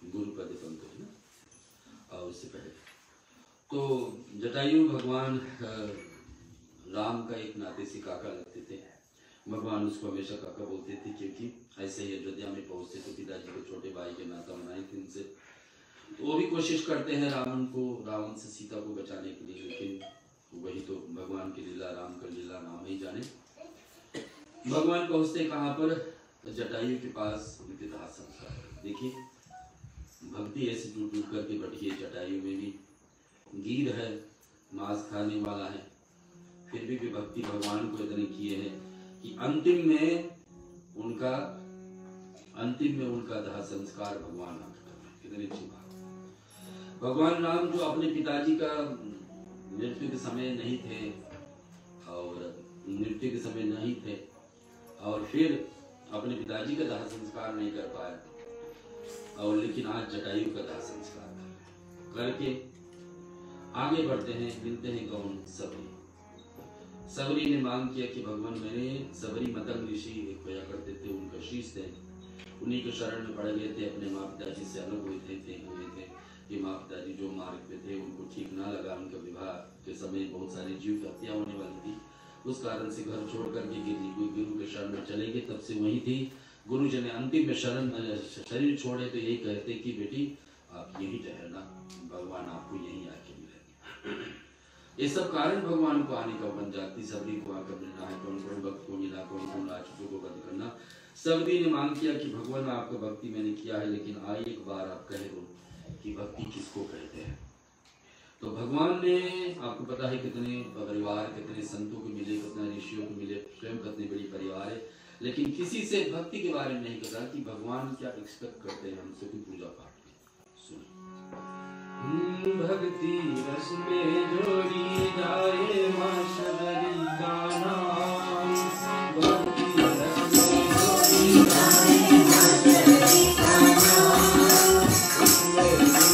गुरु पद पंथ है ना, और उससे पहले तो जटायु भगवान राम का एक नाते से काका लगते थे। भगवान उसको हमेशा काका बोलते थे, क्योंकि ऐसे ही अयोध्या में पहुंचते तो पिताजी को छोटे भाई के नाता बनाए थे उनसे। तो वो भी कोशिश करते हैं रावण से सीता को बचाने के लिए, लेकिन वही तो भगवान की लीला, राम का लीला नाम ही जाने। भगवान पहुंचते कहाँ पर? जटायु के पास उनके दाह संस्कार। देखिए भक्ति ऐसे टूट टूट करके बैठी है। जटायु में भी गिर है, मांस खाने वाला है, फिर भी भक्ति भगवान को इतने किए हैं कि अंतिम में उनका दाह संस्कार भगवान आकर कर। कितनी अच्छी बात। भगवान राम जो अपने पिताजी का मृत्यु के समय नहीं थे और फिर अपने पिताजी का दाह संस्कार नहीं कर पाए, और लेकिन आज जटायु का दाह संस्कार करके आगे बढ़ते हैं। मिलते हैं कौन? सबरी ने मांग किया कि भगवान मैंने सबरी मतंग ऋषि एक होया करते थे, उनका शीश थे, उन्हीं के शरण में पड़ गए थे। अपने माँ पिताजी से अलग हुए थे कि माँ पिताजी जो मार्ग पे थे उनको ठीक ना लगा। उनका विवाह के समय बहुत सारे जीव की हत्या होने वाली थी, उस कारण से घर छोड़ करके गुरु के शरण में चले गए। तब से वही थी। गुरु जी ने अंतिम में शरीर छोड़े तो यही कहते कि बेटी आप यही ठहरना, भगवान आपको यही आके मिलेंगे। ये सब कारण भगवान को आने का बन जाती। सबरी को आकर मिलना है, कौन कौन भक्त को मिला, कौन कौन राक्षसों को वध करना। सबरी ने मांग किया कि भगवान आपको भक्ति मैंने किया है, लेकिन आइए एक बार आप कह दो कि भक्ति किसको कहते हैं। तो भगवान ने, आपको पता है कितने परिवार, कितने संतों को मिले, कितने ऋषियों को मिले, स्वयं कितने बड़ी परिवार है, लेकिन किसी से भक्ति के बारे में नहीं पता कि भगवान क्या एक्सपेक्ट करते हैं हमसे कोई पूजा पाठ में। सुनिए। भक्ति रस में जोड़ी जाए मां शबरी का नाम, भक्ति रस में जोड़ी जाए मां शबरी का नाम, उसमें जाए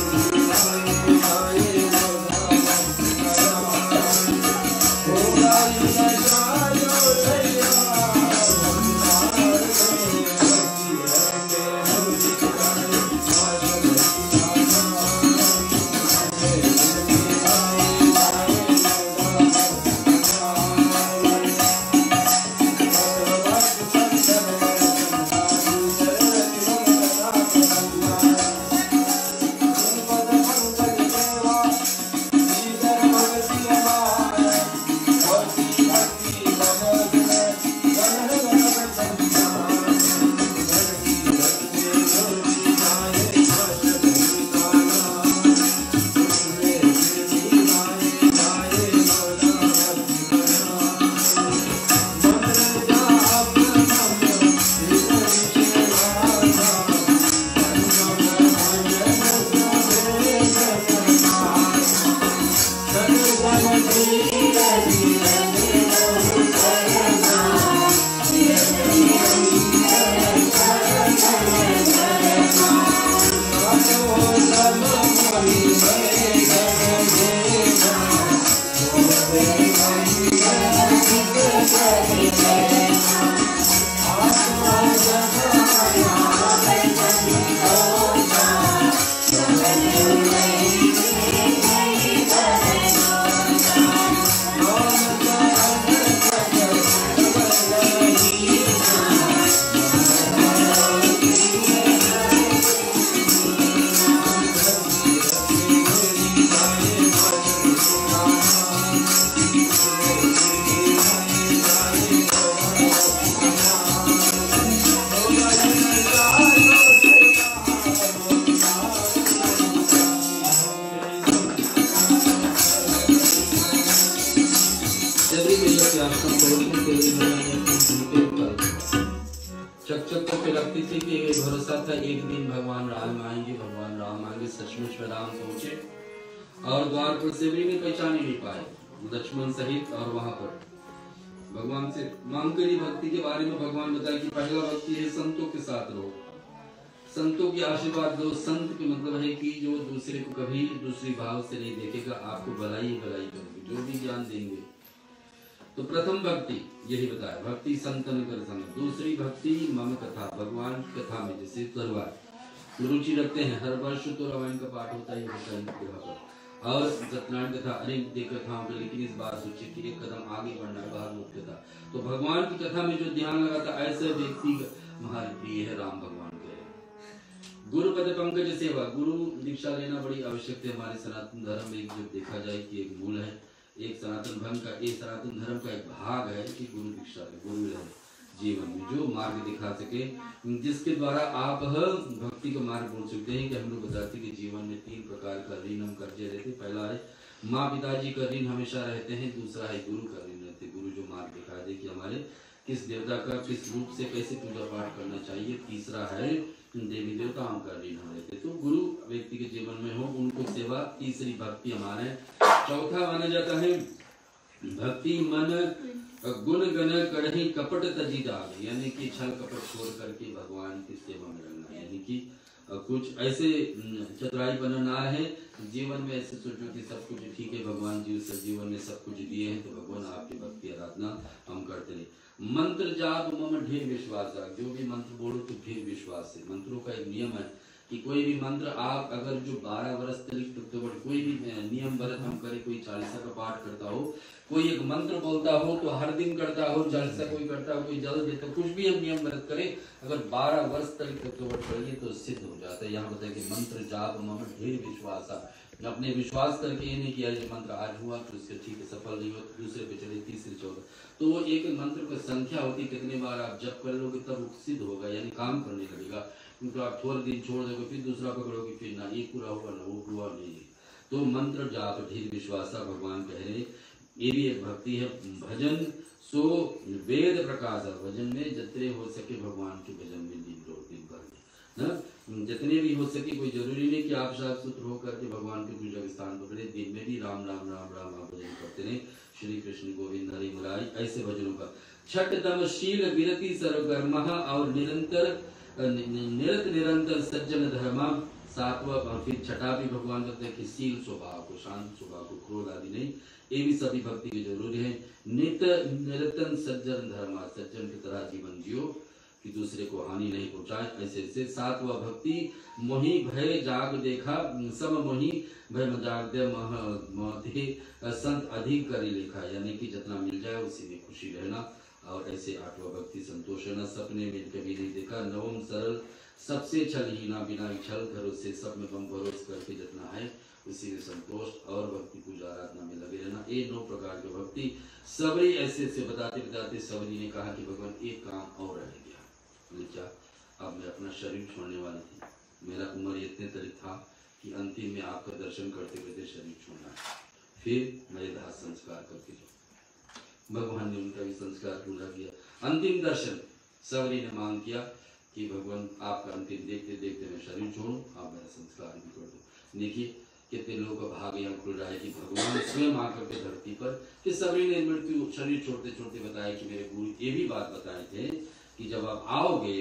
के आश्रम पहुंचने के लिए मैंने अपने पर चक चक करके रखती थी कि ये भरोसा था एक दिन भगवान राम आएंगे, भगवान राम आएंगे। सचमुच में राम पहुंचे और द्वार पर से भी नहीं पहचान ही नहीं पाए लक्ष्मण सहित। और वहां पर भगवान से मांग करी भक्ति के बारे में भगवान बताए कि पहला भक्ति है संतों के साथ रहो, संतों की आशीर्वाद लो। संत के मतलब है कि जो दूसरे को कभी दूसरी भाव से नहीं देखेगा, आपको भलाई भलाई करेंगे, जो भी ज्ञान देंगे। तो प्रथम भक्ति यही बताया, भक्ति संतन कर संग। दूसरी भक्ति मम कथा, भगवान की कथा में जैसे तरवार रुचि रखते हैं, हर वर्ष तो रामायण का पाठ होता ही होता है और सत्यनारायण कथा अनेक कथाओं के, लेकिन इस बार सोचे कि एक कदम आगे बढ़ना है, बाहर मुक्त कथा। तो भगवान की कथा में जो ध्यान लगाता ऐसे व्यक्ति हमारे प्रिय है राम भगवान के। गुरु पद पंकज सेवा, गुरु दीक्षा लेना बड़ी आवश्यक है हमारे सनातन धर्म में। जो देखा जाए कि एक मूल है, एक सनातन धर्म का, एक सनातन धर्म का एक भाग है कि गुरु दीक्षा ले, गुरु है जीवन में जो मार्ग दिखा सके, जिसके द्वारा आप भक्ति का मार्ग बोल सकते हैं। कि हम लोग बताते कि जीवन में 3 प्रकार का ऋण हम कर्जे रहते। पहला है माँ पिताजी का ऋण हमेशा रहते हैं, दूसरा है गुरु का ऋण रहते, गुरु जो मार्ग दिखा दे कि हमारे किस देवता का किस रूप से कैसे पूजा पाठ करना चाहिए। तीसरा है देवी देवताओं का ऋण रहते, तो गुरु व्यक्ति के जीवन में हो, उनको सेवा। तीसरी भक्ति हमारे। चौथा माना जाता है भक्ति मन गुण गण कड़ही कपट तजी डाल, यानी कि छल कपट छोड़ करके भगवान की सेवा में रहना। यानी कि कुछ ऐसे चतुराई बनना है जीवन में, ऐसे सोचो कि सब कुछ ठीक है, भगवान जी उस जीवन में सब कुछ दिए हैं, तो भगवान आपकी भक्ति आराधना हम करते रहे। मंत्र जाप मम ढेर विश्वास, जो भी मंत्र बोलो तो ढेर विश्वास है। मंत्रों का एक नियम है कि कोई भी मंत्र आप अगर जो 12 वर्ष तक कोई भी नियम व्रत हम करें, कोई 40 का पाठ करता हो, कोई एक मंत्र बोलता हो तो हर दिन करता हो, 40 कोई करता हो, कोई जल देता, कुछ भी हम नियम व्रत करें, अगर 12 वर्ष तक करिए तो सिद्ध हो जाता है। यहाँ बताया कि मंत्र जाप मम ढेर विश्वास, अपने विश्वास करके ये नहीं किया ये मंत्र आज हुआ तो इसके ठीक है, सफल नहीं हुआ दूसरे पे चले, तीसरे चौथा। तो वो एक मंत्र की संख्या होती, कितने बार आप जप कर लोगे तब सिद्ध होगा, यानी काम करने लगेगा। क्योंकि आप थोड़े दिन छोड़ दोगे फिर दूसरा पकड़ोगे, फिर ना ये पूरा हुआ ना वो हुआ नहीं। तो मंत्र जाप ढेर विश्वासा भगवान कह रहे, ये भी एक भक्ति है। भजन सो वेद प्रकाश, भजन में जितने हो सके भगवान के भजन में दिन भर ना, जितने भी हो सके। कोई जरूरी नहीं कि आप साफ सुथरे हो करके भगवान के पूजा के स्थान पकड़े, दिन में भी राम राम राम राम आप भजन करते रहे, श्री कृष्ण गोविंद हरि मुरारी, ऐसे भजनों का। छठ तम शील विरति सर्वकर्म, और निरत निरंतर सज्जन धर्म। सातवां फिर छठा भी भगवान कहते हैं कि शील स्वभाव को, शांत स्वभाव को, क्रोध आदि नहीं, ये भी सभी भक्ति की जरूरी है। नित निरतन सज्जन धर्म, सज्जन की तरह जीवन जियो कि दूसरे को हानि नहीं पहुंचाए, ऐसे ऐसे। सातवां भक्ति मोहि भय जाग देखा, सब मोहि भय जाग दे मोहि संत अधिक करी लेखा, यानी कि जितना मिल जाए उसी में खुशी रहना। और ऐसे आठवां भक्ति संतोष रहना, सपने में कभी नहीं देखा। नवम सरल सबसे छल हीना, बिना छल भरोसे सब में हम भरोस करके जितना है उसी में संतोष, और भक्ति पूजा आराधना में लगे रहना। ये 9 प्रकार की भक्ति। सबरी ऐसे ऐसे बताते बताते सबरी ने कहा कि भगवान एक काम और रह गया। क्या? अब मैं अपना शरीर छोड़ने वाली थी, मेरा उम्र इतने तक था कि अंतिम में आपका दर्शन करते करते शरीर छोड़ना है, फिर मेरे दाह संस्कार करके जाओ। भगवान ने उनका भी संस्कार पूरा किया। अंतिम दर्शन सबरी ने मांग किया कि भगवान आपका अंतिम देखते देखते मैं शरीर छोड़ूं, आप मेरा संस्कार भी कर दो। देखिए कितने लोगों का भाग्य यहाँ खुल रहा है कि भगवान स्वयं आकर के धरती पर, कि सबरी ने मृत्यु शरीर छोड़ते छोड़ते बताया कि मेरे गुरु ये भी बात बताए थे कि जब आप आओगे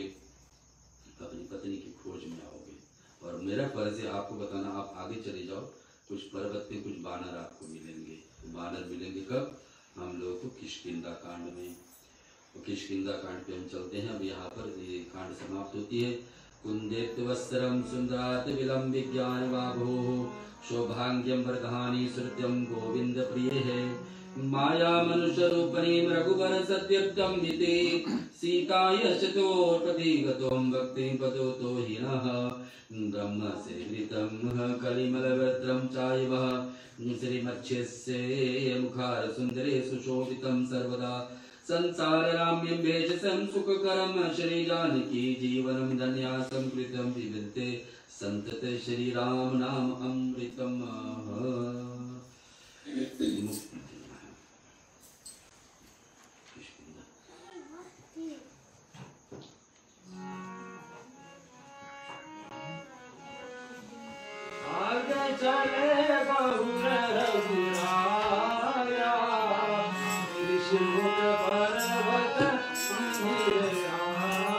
अपनी पत्नी की खोज में आओगे, और मेरा फर्ज है आपको बताना, आप आगे चले जाओ, कुछ पर्वत पे कुछ बानर आपको मिलेंगे। बानर मिलेंगे कब? हम लोगों को किष्किंधा कांड में। तो किष्किंधा कांड पे हम चलते हैं। अब यहाँ पर ये कांड समाप्त होती है। कुंदेत वस्त्रम सुंदरात विलम विज्ञान वाभो, सौभाग्यम वरधानी श्रुत्यम गोविंद प्रिय है। माया मनुष्य रूपणी रघुवर सत्यर्थम हिते, सीताय शतोर्पतिगतों भक्ति पदो तो हिनः। ब्रह्म सेवितम कलिमलवृत्रम चायवः, श्रीमच्छ्यस्य मुखार सुंदरे सुशोभितं सर्वदा। संसार राम्यं भेषजं सुखकरं, श्री जानकी जीवनं धन्यासं कृतं विविधते संतत श्री राम नाम अमृतम। पर्वत गिर आया।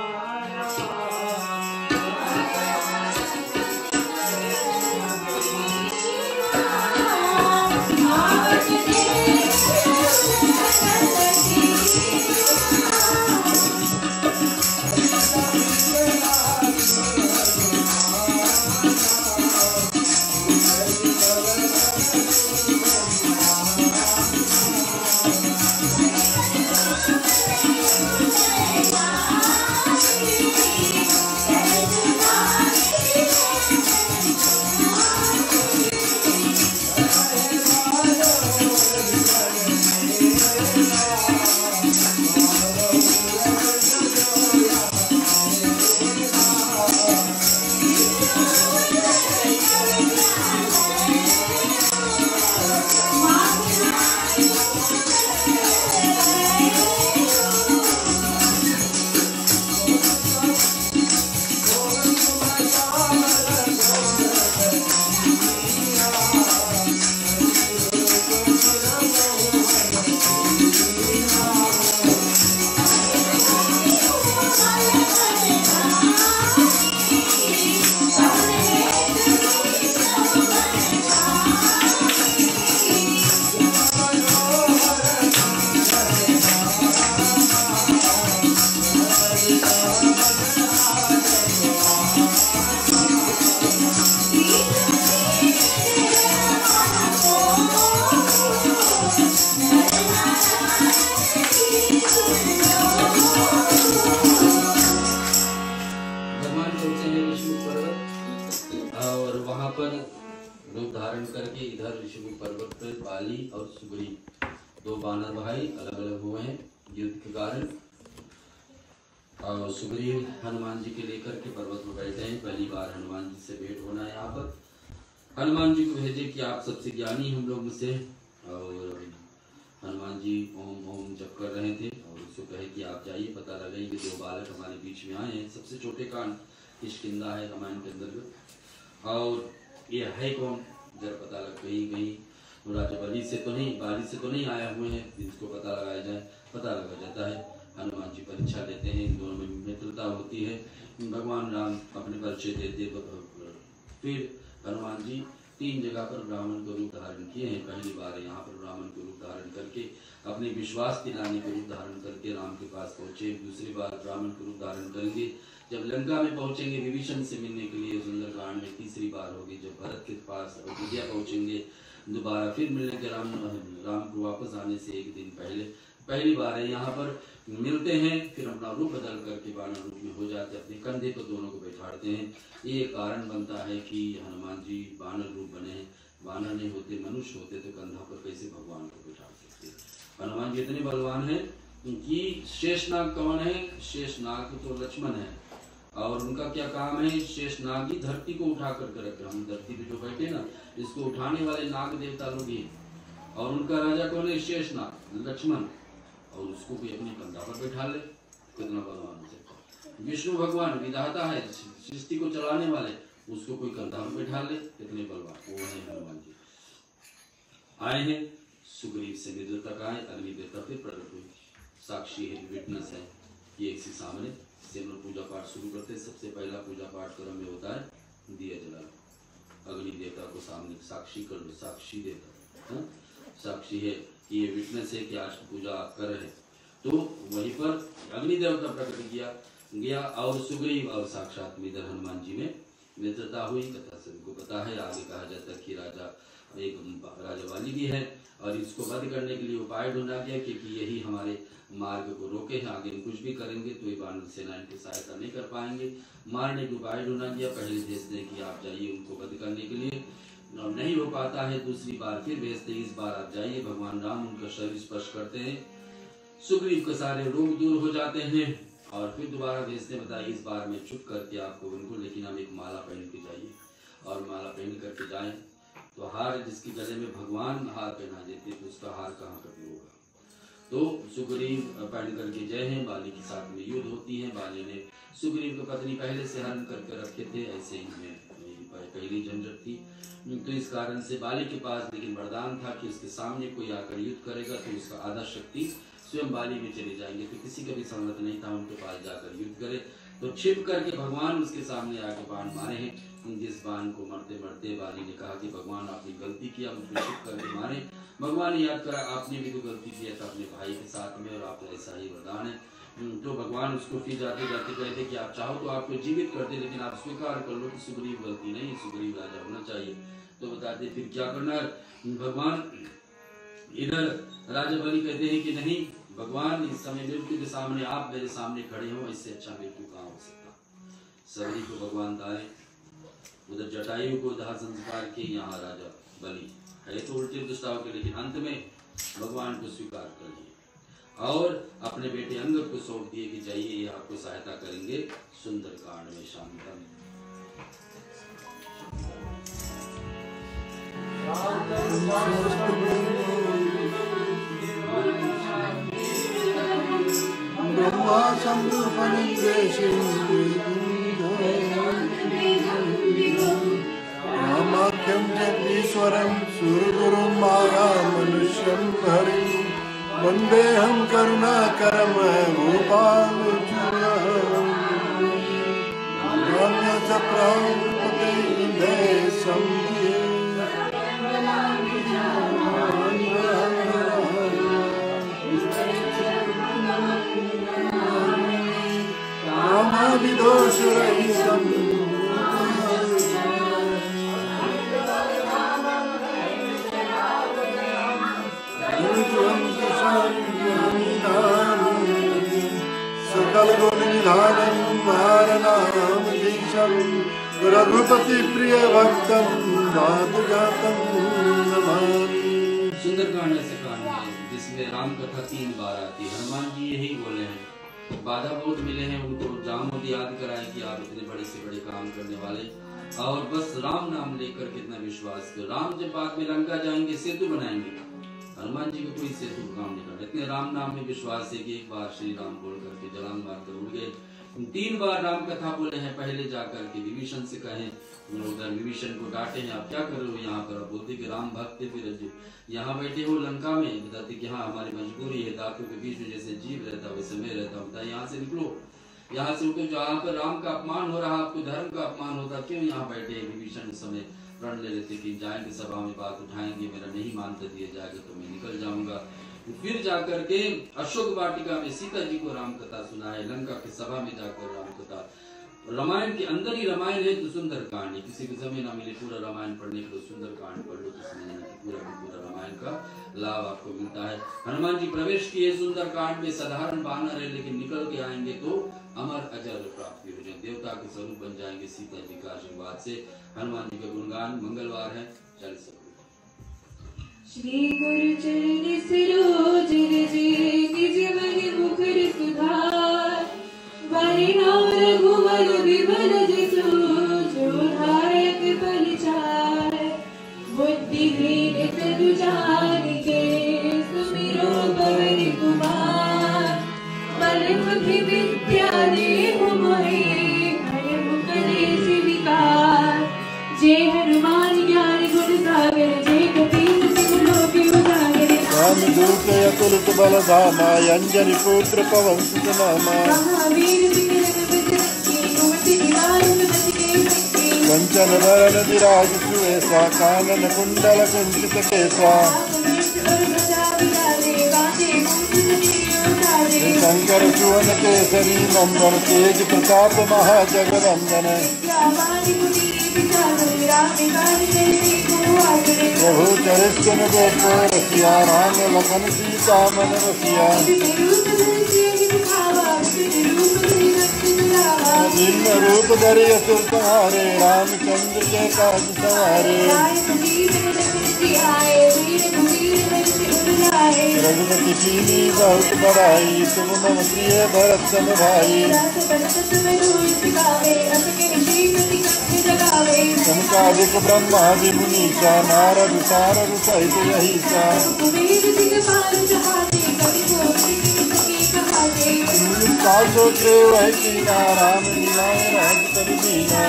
भगवान पहुंचे हैं ऋषिमुख पर्वत और वहां पर रूप धारण करके इधर ऋषिमुख पर्वत पर बाली और सुग्रीव दो बानर भाई अलग अलग हुए हैं युद्ध के कारण। और सुग्रीव हनुमान जी के लेकर के पर्वत पर बैठे हैं। पहली बार हनुमान जी से भेंट होना है यहाँ पर। हनुमान जी को भेजे कि आप सबसे ज्ञानी हम लोग से। और हनुमान जी ओम ओम जप कर रहे थे और उसको कहे कि आप जाइए पता लगाइए कि दो बालक हमारे बीच में आए हैं। सबसे छोटे कांड किष्किंधा है रामायण के अंतर्गत। और ये है कौन जरा पता लग कहीं राजा बाली से तो नहीं आया हुए हैं, जिसको पता लगाया जाए। पता लगा जाता है। हनुमान जी परीक्षा लेते हैं, इन दोनों में मित्रता होती है। भगवान राम अपने परिचय देते। फिर हनुमान जी 3 जगह पर ब्राह्मण को रूप धारण किए हैं। पहली बार यहाँ पर ब्राह्मण को रूप धारण करके अपने विश्वास दिलाने को रूप धारण करके राम के पास पहुंचे। दूसरी बार ब्राह्मण को रूप धारण करेंगे जब लंका में पहुंचेंगे विभीषण से मिलने के लिए सुंदरकांड में। तीसरी बार होगी जब भरत के पास अयोध्या पहुंचेंगे दोबारा फिर मिलने के राम को वापस आने से एक दिन पहले। पहली बार है यहाँ पर मिलते हैं। फिर अपना रूप बदल करके वानर रूप में हो जाते हैं। अपने कंधे पर दोनों को बैठाते हैं। ये कारण बनता है कि हनुमान जी वानर रूप बने हैं। वानर नहीं होते मनुष्य होते तो कंधा पर कैसे भगवान को बैठा सकते। हनुमान जी इतने बलवान है कि शेषनाग कौन है? शेषनाग तो लक्ष्मण है। और उनका क्या काम है? शेषनाग ही धरती को उठा करके रखे। हम धरती पे जो बैठे ना इसको उठाने वाले नाग देवता लोग ही। और उनका राजा कौन है? शेषनाग लक्ष्मण। और उसको भी अपने कंधा पर बैठा ले। कितना बलवान है। विष्णु भगवान विधाता है, सृष्टि को चलाने वाले, उसको कोई कंधा पर बैठा ले। कितने बलवान वो है हनुमान जी। आए हैं सुग्रीव से मित्र तक आए। अग्नि देवता फिर प्रकट हुई, साक्षी है, विटनेस है। ये एक सामने से हम लोग पूजा पाठ शुरू करते हैं। सबसे पहला पूजा पाठ क्रम में होता है दिया जलाना। अग्नि देवता को सामने साक्षी कर लो। साक्षी देवता साक्षी है कि ये विटनेस है कि आज पूजा आप कर रहे हैं। तो वहीं पर अग्नि देवता प्रकट किया गया और सुग्रीव और साक्षात मित्र हनुमान जी में मित्रता हुई। कथा सबको पता है। आगे कहा जाता है कि राजा वाली भी है और इसको वध करने के लिए उपाय ढूंढा गया क्योंकि यही हमारे मार्ग को रोके हैं। आगे कुछ भी करेंगे तो ये वानर सेना इनकी सहायता नहीं कर पाएंगे। मारने के उपाय ढूंढा गया। पहले भेजते कि आप जाइए उनको वध करने के लिए, नहीं हो पाता है। दूसरी बार फिर भेजते इस बार आप जाइए। भगवान राम उनका शरीर स्पर्श करते हैं, सुग्रीव के सारे रोग दूर हो जाते हैं। और फिर दोबारा भेजते बताइए इस बार में चुप करके आपको उनको, लेकिन हम एक माला पहन के जाइए। और माला पहन करके जाएं तो हार जिसके गले में भगवान हार पहना देते तो उसका हार कहाँ कभी होगा। तो सुग्रीव पहन करके जय हैं। बाली के साथ में युद्ध होती है। बाली ने सुग्रीव को पत्नी पहले से हरण करके रखे थे। ऐसे ही पहली झंझट थी। तो इस कारण से बाली के पास लेकिन वरदान था कि उसके सामने कोई आकर युद्ध करेगा तो उसका आधा शक्ति स्वयं बाली में चले जाएंगे, तो किसी का भी सम्मत नहीं था उनके पास जाकर युद्ध करे। तो छिप करके भगवान उसके सामने आके बाण मारे हैं। जिस बाण को मरते मरते बाली ने कहा कि भगवान आपने गलती किया, मुझको छिप करके मारे। भगवान ने याद करा आपने भी तो गलती किया था अपने भाई के साथ में और आपका ऐसा ही वरदान है। तो भगवान उसको फिर जाते जाते कहते कि आप चाहो तो आपको जीवित कर दे, लेकिन आप स्वीकार कर लो कि सुग्रीव गलती नहीं, सुग्रीव राजा होना चाहिए। तो बताते फिर क्या करना है। भगवान इधर राजा बलि कहते हैं कि नहीं भगवान, इस समय मृत्यु के सामने आप मेरे सामने खड़े हो, इससे अच्छा मृत्यु कहाँ हो सकता। सबरी को भगवान दाए, उधर जटायु को दाह संस्कार के, यहाँ राजा बलि है तो उल्टे दुष्टाव के, लेकिन अंत में भगवान को स्वीकार कर लिए और अपने बेटे अंगद को सौंप दिए कि जाइए ये आपको सहायता करेंगे सुंदरकांड में शांतम। ब्रह्मा रामाख्यं जगदीश्वरं सुरगुरुं मायामनुष्यं हरिं वन्देऽहं करुणाकरं भूपालचूडं रामाभिदोषरहितं सकल गुण निधानं वारणामधीशं रघुपति प्रिय भक्तं जातं नमामि। सुंदरकांड ऐसे कांड है जिसमें राम कथा 3 बार आती है। हनुमान जी यही बोले हैं, बाधा बहुत मिले हैं उनको, जामवंत याद कराए कि आप इतने बड़े से बड़े काम करने वाले, और बस राम नाम लेकर कितना विश्वास कर। राम जब बाद में लंका जाएंगे सेतु बनाएंगे, हनुमान जी को कोई सेतु काम नहीं करना। इतने राम नाम में विश्वास है कि एक बार श्री राम बोल करके जलांग मारकर उड़ गए। 3 बार राम कथा बोले हैं। पहले जाकर के विभीषण से कहें, उधर विभीषण को डांटे हैं, आप क्या कर रहे हो यहाँ पर। बोलते कि राम भक्त फिर यहाँ बैठे हो लंका में। बताते कि हाँ हमारी मजबूरी है, दांतों के बीच में जैसे जीव रहता वैसे मैं रहता हूँ, यहाँ से निकलो, यहाँ से उनको जहाँ पर राम का अपमान हो रहा, आपको धर्म का अपमान होता, क्यों यहाँ बैठे। विभीषण उस समय प्रण ले लेते कि जाएंगे सभा में बात उठाएंगे, मेरा नहीं मानते दिए जाएगा तो मैं निकल जाऊंगा। फिर जाकर के अशोक वाटिका में सीता जी को राम कथा सुनाए, लंका की सभा में जाकर राम कथा। रामायण के अंदर ही रामायण है तो सुंदर कांड है। किसी को समय ना मिले पूरा रामायण पढ़ने के लिए सुंदर कांड पढ़ लो तो समझना कि पूरा रामायण का लाभ आपको मिलता है। हनुमान जी प्रवेश किए सुंदर कांड में, साधारण बानर है लेकिन निकल के आएंगे तो अमर अजर प्राप्ति हो जाए, देवता के स्वरूप बन जाएंगे सीता जी का आशीर्वाद से। हनुमान जी का गुणगान मंगलवार है, चल सकते। श्री गुरु चरण सरोज रजे निज मन मुकुर सुधार, वरिणाम रघुवर विमल जसु जो धायक बलचार, बुद्धिहीन तनु जानिके सुमिरो पवन कुमार, बल बुद्धि विद्या देहु मोहि हरहु कलेश विकार, जय हनुमान ज्ञान गुण सागर जय कपीस तिहुँ लोक उजागर, रामदूत अतुलित बल धामा अंजनी पुत्र पवन सुत नामा, महावीर विक्रम बजरंगी कुमति निवार सुमति के संगी, कंचन वरण विराज सुवेशा कानन कुंडल कुंचित केसा, शंकर सुवन केसरी नंदन तेज प्रताप महाजगवंदन, प्रभु चरित्र देखो रसिया राम लखन सीता मन रसिया, निम्न रूप धरि असुर संहारे रामचंद्र के काज सवारे, रघुपति कीनी बहुत बड़ाई तुम मम प्रिय भरत सम भाई, सनकादिक ब्रह्मादि मुनीसा नारद सारद सहित यहीसा, कासो त्रेव है कीना राम लीलाए राज कर दीना,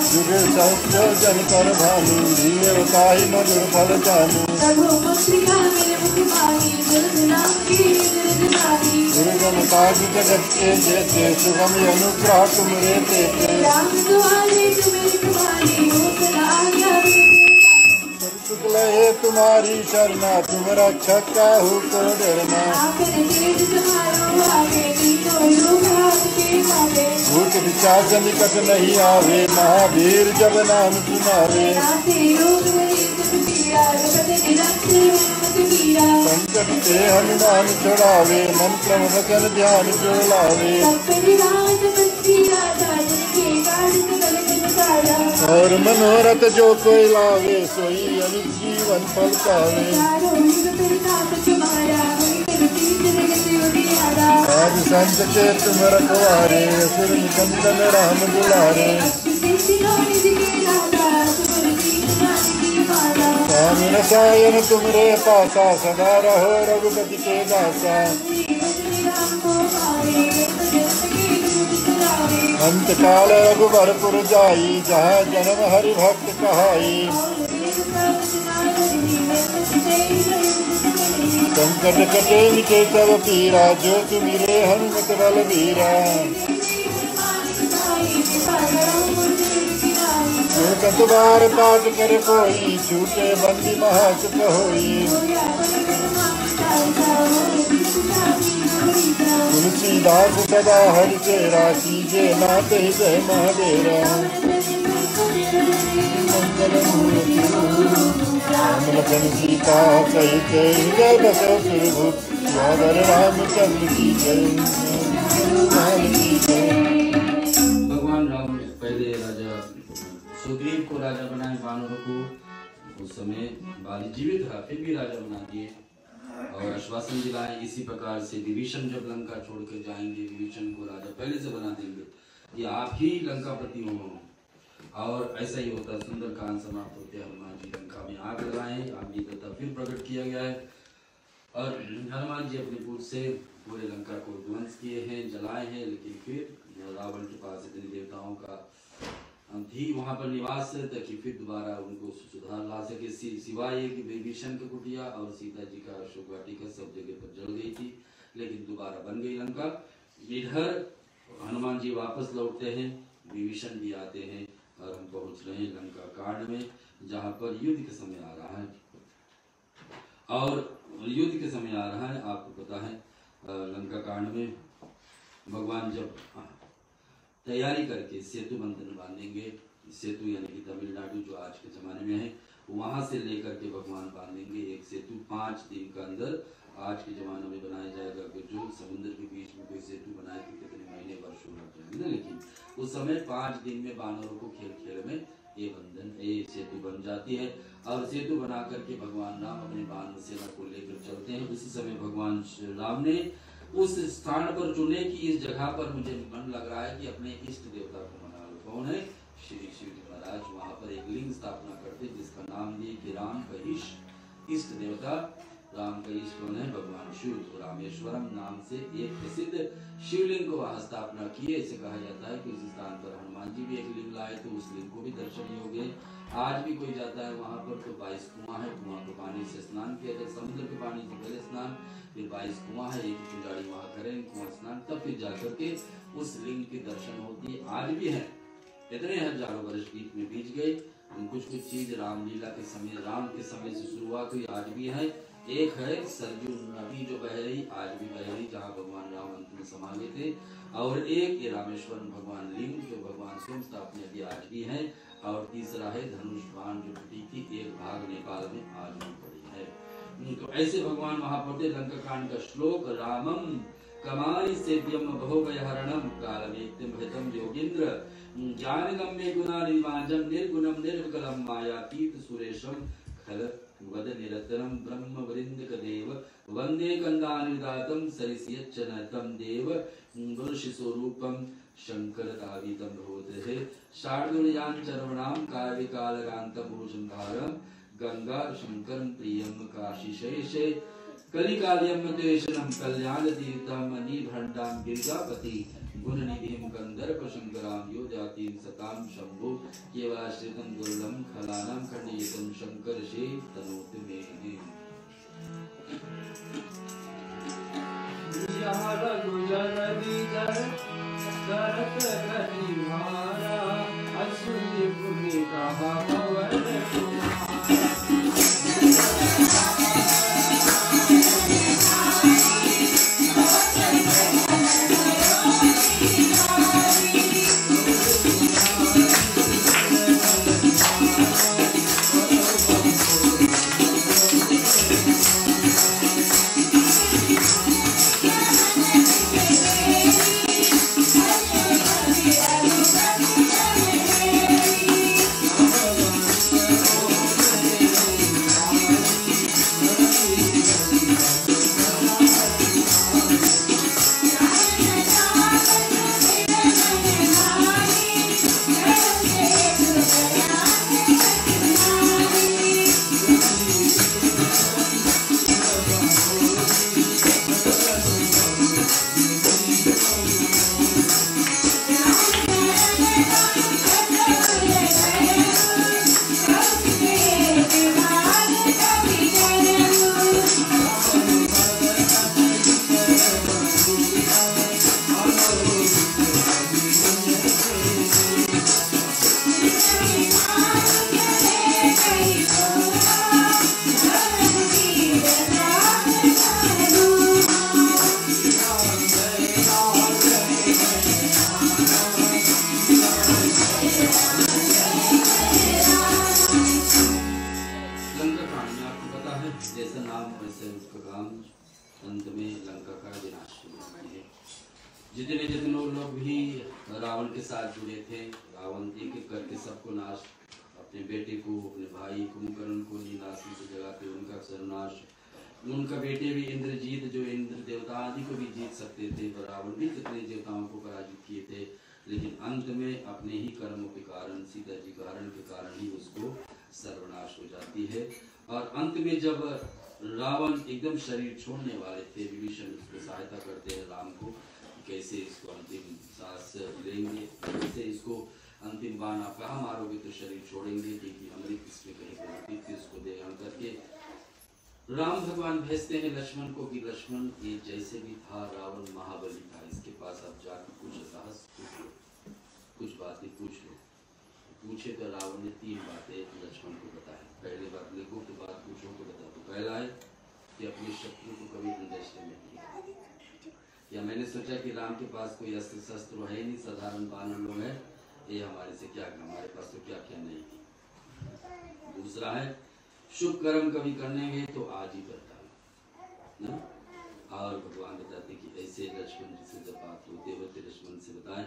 जुग सहस्र जन पर भानु धीर बताई मधुर फल जानू, दुर्गम काज जगत के जैसे सुगम अनुग्रह तुमरे देते। शुक्ल है तुम्हारी शरणा तुम रक्षक काहू को डरना। भूत पिशाच निकट नहीं आवे महावीर जब नाम सुनावे। संकट से हनुमान छुड़ावे मन क्रम वचन ध्यान जो लावे। और मनोरथ जो कोई लावे सोई अनित जीवन फल पावे। आज संत के तुम रखवारे सुर निकंदन राम दुलारे। स्वामी रसायन तुमरे पासा सदा रहो रघुपति के दासा। अंत काल रघुबरपुर जाई जहाँ जन्म हरि भक्त कहाई। संकट कटे मिटे सब पीरा जो तुमिरे हनुमत बलबीरा। कत बार पाठ कर कोई छूटे बंदी महासुख होई। तुलसीदास सदा हरि चेरा कीजे नाथ हृदय महादेरा। मंगल मूर्ति राम लखन सीता सहित हृदय बसो सुरभूत। यादव रामचंद्र की जय। भगवान राम ने पहले राजा सुग्रीव को राजा बनाए वानरों को। उस समय बाली जीवित था फिर भी राजा बना दिए और आश्वासन दिलाए। इसी प्रकार से विभीषण जब लंका छोड़कर जाएंगे विभीषण को राजा पहले से बना देंगे कि आप ही लंकापति हो। और ऐसा ही होता सुंदरकांड समाप्त होते हनुमान जी लंका में आग लगाए। आग तथा फिर प्रकट किया गया है और हनुमान जी अपने पूछ से पूरे लंका को ध्वंस किए हैं जलाए हैं। लेकिन फिर रावण के पास इतने देवताओं का थी वहां पर निवास ताकि फिर दोबारा उनको सुधार ला सके। सिवाय एक विभीषण की कुटिया और सीता जी का अशोक वाटिका सब जगह पर जल गई थी लेकिन दोबारा बन गई लंका। इधर हनुमान जी वापस लौटते हैं विभीषण भी आते हैं और हम पहुंच रहे हैं लंका कांड में जहां पर युद्ध के समय आ रहा है। और युद्ध के समय आ रहा है आपको पता है लंका कांड में भगवान जब तैयारी करके सेतु बंधन बांधेंगे। सेतु यानी कि तमिलनाडु जो आज के जमाने में है वहां से लेकर के भगवान बांधेंगे एक सेतु 5 दिन के अंदर। आज के जमाने में बनाया जाएगा जो समुद्र के बीच में कोई सेतु बनाए तो कितने महीने वर्षों लग जाएंगे ना। लेकिन उस समय 5 दिन में वानरों को खेल खेल में ये सेतु बन जाती है और सेतु बना करके भगवान राम अपने वानर सेना को लेकर चलते हैं। उसी समय भगवान श्री राम ने उस स्थान पर चुने कि इस जगह पर मुझे मन लग रहा है कि अपने इष्ट देवता को मना लो। कौन है? श्री शिव जी महाराज वहां पर एक लिंग स्थापना करते जिसका नाम दिए कि राम का इष्ट देवता। राम का इष्ट कौन है? भगवान शिव। तो रामेश्वरम नाम से एक प्रसिद्ध शिवलिंग को वहां स्थापना किए। इसे कहा जाता है कि उस स्थान पर हनुमान जी भी एक लिंग लाए तो उस लिंग को भी दर्शन योग्य। आज भी कोई जाता है वहां पर तो 22 कुआं है, कुआं के पानी से स्नान किया जाए। समुद्र के पानी से पहले स्नान, फिर 22 कुआं है, एक पुजारी वहां करें कुआं स्नान, तब फिर जाकर के उस लिंग के दर्शन होती है। आज भी है। इतने हजारों वर्ष बीच में बीत गए। कुछ चीज रामलीला के समय राम के समय से शुरुआत हुई आज भी है। एक है सरयू नदी जो बह रही आज भी बह रही जहाँ भगवान राम अंत में समा गए थे। और एक ये रामेश्वरम भगवान लिंग जो भगवान स्वयं स्थापना की आज भी है। और तीसरा है धनुष बाण जो टूटी थी एक भाग नेपाल में आज भी पड़ी है। तो ऐसे भगवान वहां पढ़ते लंका कांड का श्लोक रामम कमारी सेव्यम भोगयहरणम कालमेत्यम हितम योगींद्र ज्ञान गम्य गुणानिवाजम निर्गुणम निर्विकलम मायातीत सुरेशम खल वद निरतनम ब्रह्म वृंदकदेव वंदे कंदानुदातम सरिसियच्चनतम देव गुरुषि स्वरूपम शंकर तावितम भूते शार्दुलयान चरवणाम काव्यकालकांतम भूषंधारम गंगा शंकरम प्रियम काशीशेषे कलिकालियम द्वेषणम कल्याण तीर्थम निभंडाम गिरिजापति गुणनिधिं गंधर्व शंकरां योजाति सतां शंभो केवलाश्रितं दुर्लभं खलानां खंडयितं शंकरशे तनोति मे गुजर विजर करत कनिहारा असुनि पुनि कहा पवन जितने जितने लोग भी रावण के साथ जुड़े थे, रावण एक एक करके सबको नाश, अपने बेटे को, अपने भाई कुंभकर्ण को नीलाश्री से जगाते उनका सर्वनाश, उनका बेटे भी इंद्रजीत जो इंद्र देवता आदि को भी जीत सकते थे, पर रावण भी कितने देवताओं को पराजित किए थे, लेकिन अंत में अपने ही कर्मों के कारण, सीता जी के हरण के कारण ही उसको सर्वनाश हो जाती है। और अंत में जब रावण एकदम शरीर छोड़ने वाले थे, विभीषण उसको सहायता करते हैं राम को, कैसे इसको अंतिम सांस लेंगे, कैसे इसको अंतिम बाण आप कहाँ मारोगे तो शरीर छोड़ेंगे, क्योंकि अमृत इसमें कहीं पर इसको देहन करके राम भगवान भेजते हैं लक्ष्मण को कि लक्ष्मण ये जैसे भी था रावण महाबली था, इसके पास आप जाकर कुछ रहस्य पूछ लो, कुछ बातें पूछ लो। पूछे तो रावण ने 3 बातें लक्ष्मण को बताई। पहली बात, गुप्त बात पूछो तो बता दो। पहला है कि अपने शत्रु को कभी अंडरस्टैंड नहीं किया, या मैंने सोचा कि राम के पास कोई अस्त्र शस्त्र है नहीं, साधारण बानर लोग है, ये हमारे से क्या, हमारे पास तो क्या क्या नहीं। दूसरा है शुभ कर्म कभी करने गए तो आज ही करता है। और भगवान बताते कि ऐसे लक्ष्मण जी से जब बात होते होते लक्ष्मण से बताएं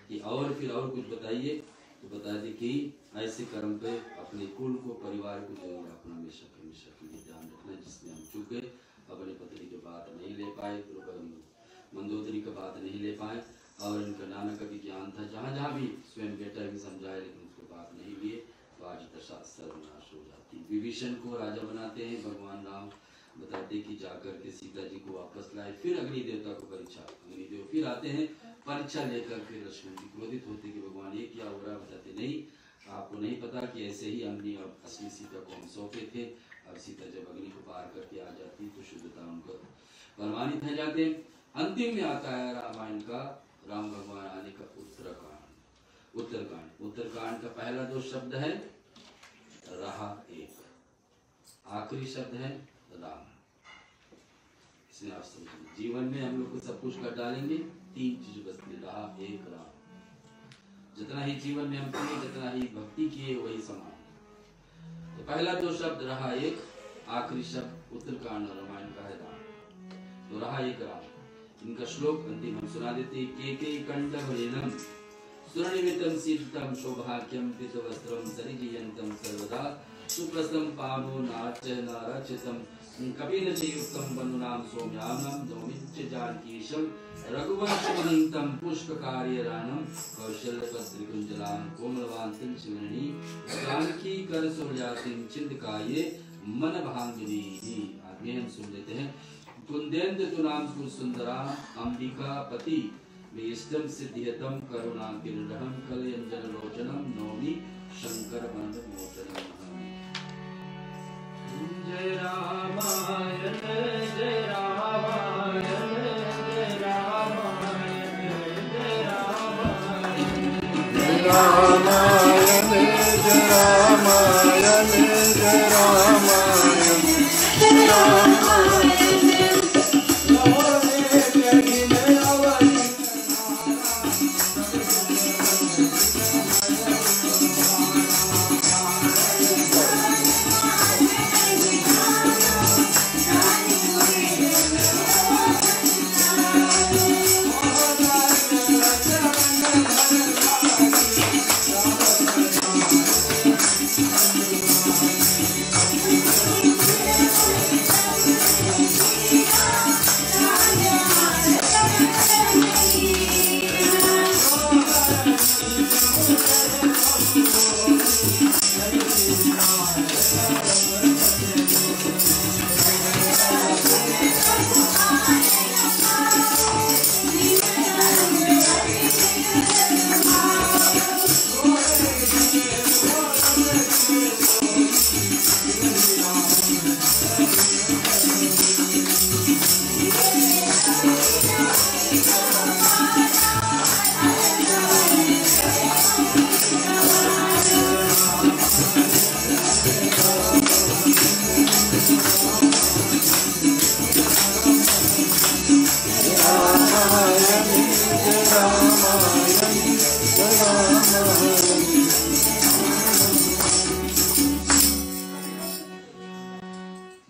कि और फिर और कुछ बताइए, तो बता दे कि ऐसे कर्म पे अपने कुल को, परिवार को जरूर अपना हमेशा हमेशा के लिए ध्यान रखना, जिसमें हम चूके अपने पत्नी की बात नहीं ले पाए, मंदोदरी का बात नहीं ले पाए, और इनका नाना का भी ज्ञान था, जहाँ जहाँ भी स्वयं बेटा भी समझाए लेकिन उसको बात नहीं लिए, तो आज दशा सर्वनाश हो जाती। विभीषण को राजा बनाते हैं भगवान राम, बताते कि जाकर के सीता जी को वापस लाए। फिर अग्नि देवता को परीक्षा, अग्निदेव फिर आते हैं परीक्षा लेकर, फिर लक्ष्मण जी क्रोधित होते कि भगवान ये क्या हो रहा है। बताते नहीं, आपको नहीं पता कि ऐसे ही अग्नि और असली सीता को हम सौंपे थे, अब सीता जब अग्नि को पार करके आ जाती तो शुद्धता उनको प्रमाणित हो जाते। अंतिम में आता है रामायण का, राम भगवान आने का उत्तरकांड। उत्तरकांड का पहला 2 शब्द है रहा एक, आखिरी शब्द है राम। इसमें आप समझिए, जीवन में हम लोग को सब कुछ कर डालेंगे, 3 चीज बचती, रहा एक राम। जितना ही जीवन में हम किए, जितना ही भक्ति किए, वही समान। तो पहला 2 शब्द रहा एक, आखिरी शब्द उत्तरकांड और रामायण का है राम। तो रहा एक राम। इनका श्लोक अंतिम हम सुना देते। के कंडभेनम सुरनिमितम सीतम सौभाग्यम पितवस्त्रम सरिजयंतम सर्वदा सुप्रसम पानो नाच नारचितम कपिलचयुक्तम वनुनाम सौम्यानम नौमिच्च जानकीशम रघुवंशमहंतम पुष्पकार्यरानम कौशल्यपत्रिकुंजलाम कोमलवांतिम शिवरणी जानकी कर सुरजातिम चिंतकाये मन भांगिनी। आगे हम सुन लेते हैं। कुंदेन्द्र तु नाम सुंदरा अंबिका पति क्लेष्टम सिद्धियतम करुणाकिरणं कलयञ्जनलोचनं नौमि शङ्करमनमोचनं। जय रामायण जय रामायण जय रामायण जय रामायण जय रामायण जय रामायण जय रामायण जय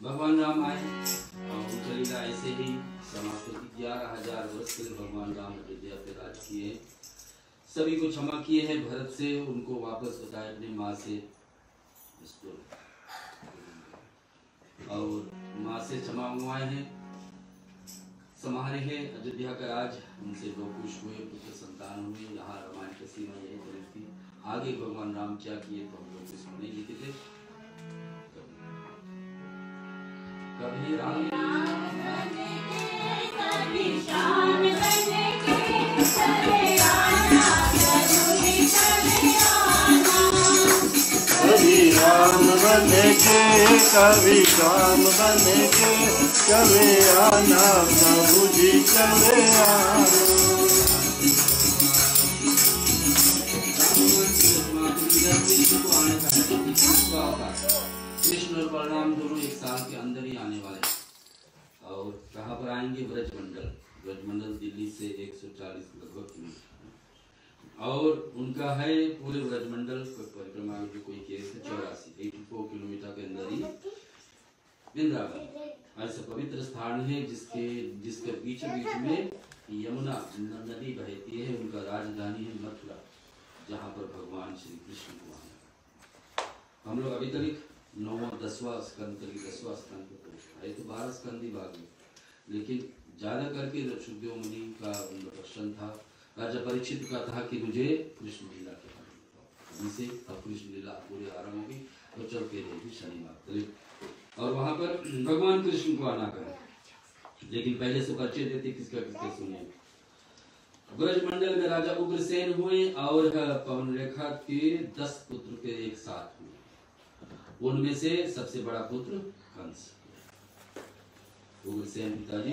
भगवान राम आए और उनका लीला ऐसे ही समाप्त होती। 11,000 वर्ष के भगवान राम अयोध्या पे राज किए, सभी को क्षमा किए हैं। भरत से उनको वापस बताया अपनी माँ से, और माँ से क्षमा मंगवाए हैं, संभाले हैं अयोध्या का राज। उनसे लोग खुश हुए, पुत्र संतान हुए। यहाँ रामायण की सीमा यही चली थी। आगे भगवान राम क्या किए तो हम लोग इसमें नहीं लिखे थे। कभी राम कभी शान बने के चले आना, कभी चले आना। कभी राम बने के कभी राम बने के चले आना, प्रभु जी चले आना। कृष्ण और बलराम दोनों एक साल के अंदर ही आने वाले हैं। और कहाँ पर आएंगे? ब्रजमंडल। ब्रजमंडल दिल्ली से 140 लगभग किलोमीटर, और उनका है पूरे ब्रजमंडल परिक्रमा में जो कोई केस है 84 किलोमीटर के अंदर ही वृंदावन ऐसा पवित्र स्थान है जिसके बीच में यमुना नदी बहती है। उनका राजधानी है मथुरा, जहाँ पर भगवान श्री कृष्ण को आना। हम लोग अभी तक 9वां 10वां स्कंद तक 10वां स्कंद पे है, तो 12 स्कंद ही बाकी, लेकिन ज्यादा करके सुखदेव मुनि का प्रश्न था, राजा परीक्षित का था कि मुझे कृष्ण लीला के बारे में बताओ। जिसे अब कृष्ण लीला पूरे आरंभ होगी तो चलते रहेगी शनिवार। और वहां पर भगवान कृष्ण को आना कहा, लेकिन पहले से परिचय देते किसका सुनिए। ब्रजमंडल में राजा उग्रसेन हुए और पवन रेखा के 10 पुत्र के एक साथ हुए। उनमें से सबसे बड़ा पुत्र कंस। उग्रसेन पिताजी,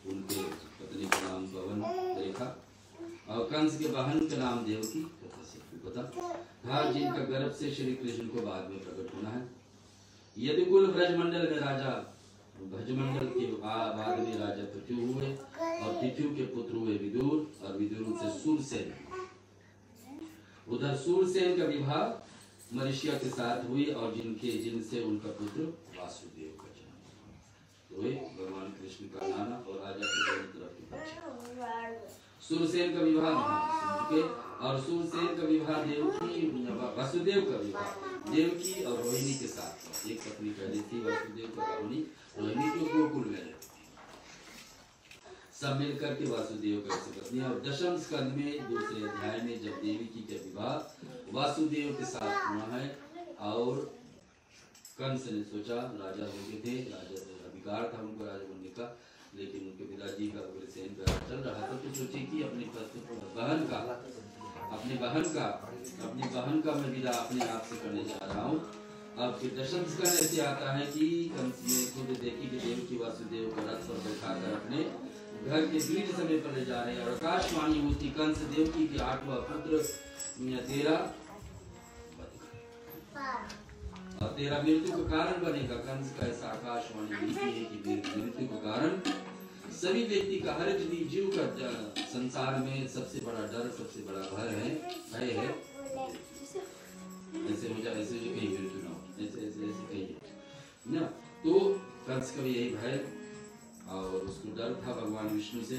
उनके पत्नी का नाम पवन रेखा, और कंस के बहन का नाम देवकी पता था, जिनका गर्भ से श्री कृष्ण को बाद में प्रकट होना है। यदुकुल ब्रजमंडल में राजा, ब्रजमंडल के बाद में राजा पृथ्वी हुए, और पृथ्वी के पुत्र हुए विदुर, और विदुर से सूरसेन। उधर सूरसेन का विवाह मरीशिया के साथ हुई, और जिनसे उनका पुत्र वासुदेव का जन्म। तो भगवान कृष्ण का नाना और राजा के दोनों तरफ के बच्चे। सूरसेन का विवाह के, और सूरसेन का विवाह वासुदेव का विवाह देवकी और रोहिणी के साथ। एक पत्नी पहले थी वासुदेव का, रोहिणी जो गोकुल में रहती थी। सब मिलकर के वासुदेव का पत्नी। और 10वें स्कंद में 2 अध्याय में जब देवकी का विवाह वासुदेव के साथ हुआ है, और कंस ने सोचा, राजा हो गए थे, राजा अधिकार था उनको राजा बनने का, लेकिन उनके पिताजी का सेन प्यार चल रहा था, तो सोचे कि अपनी बहन का मैं विदा अपने आप से करने जा रहा हूँ। अब फिर दर्शन संस्कार ऐसे आता है कि कंस ने खुद देखी कि देव की वासुदेव को रथ पर बैठाकर अपने घर के बीच समय पर ले जा रहे हैं, और आकाशवाणी होती कंस देव की 8वां पुत्र तेरा मृत्यु का कारण बनेगा। कंस का ऐसा आकाशवाणी होती है कि मृत्यु का कारण सभी व्यक्ति का, हर जीव का संसार में सबसे बड़ा डर, सबसे बड़ा भय है। ऐसे हो जाए, ऐसे जो कहीं मृत्यु ना हो, ऐसे कहीं ना। तो कंस का भी यही भय और उसको डर था भगवान विष्णु से,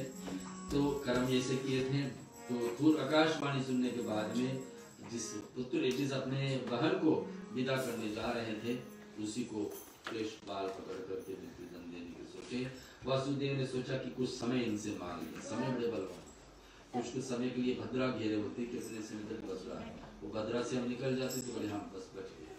तो कर्म ऐसे किए थे। तो दूर आकाशवाणी सुनने के बाद में जिस अपने बहन को विदा करने जा रहे थे, उसी को श्रेष्ठ बाल पकड़ करके मृत्युदंड देने के सोचे। वासुदेव ने सोचा कि कुछ समय इनसे मांग ले, समय बड़े बलवान, कुछ समय के लिए भद्रा घेरे होते कि अपने से बस रहा है, वो भद्रा से हम निकल जाते तो बड़े हम बस बच गए।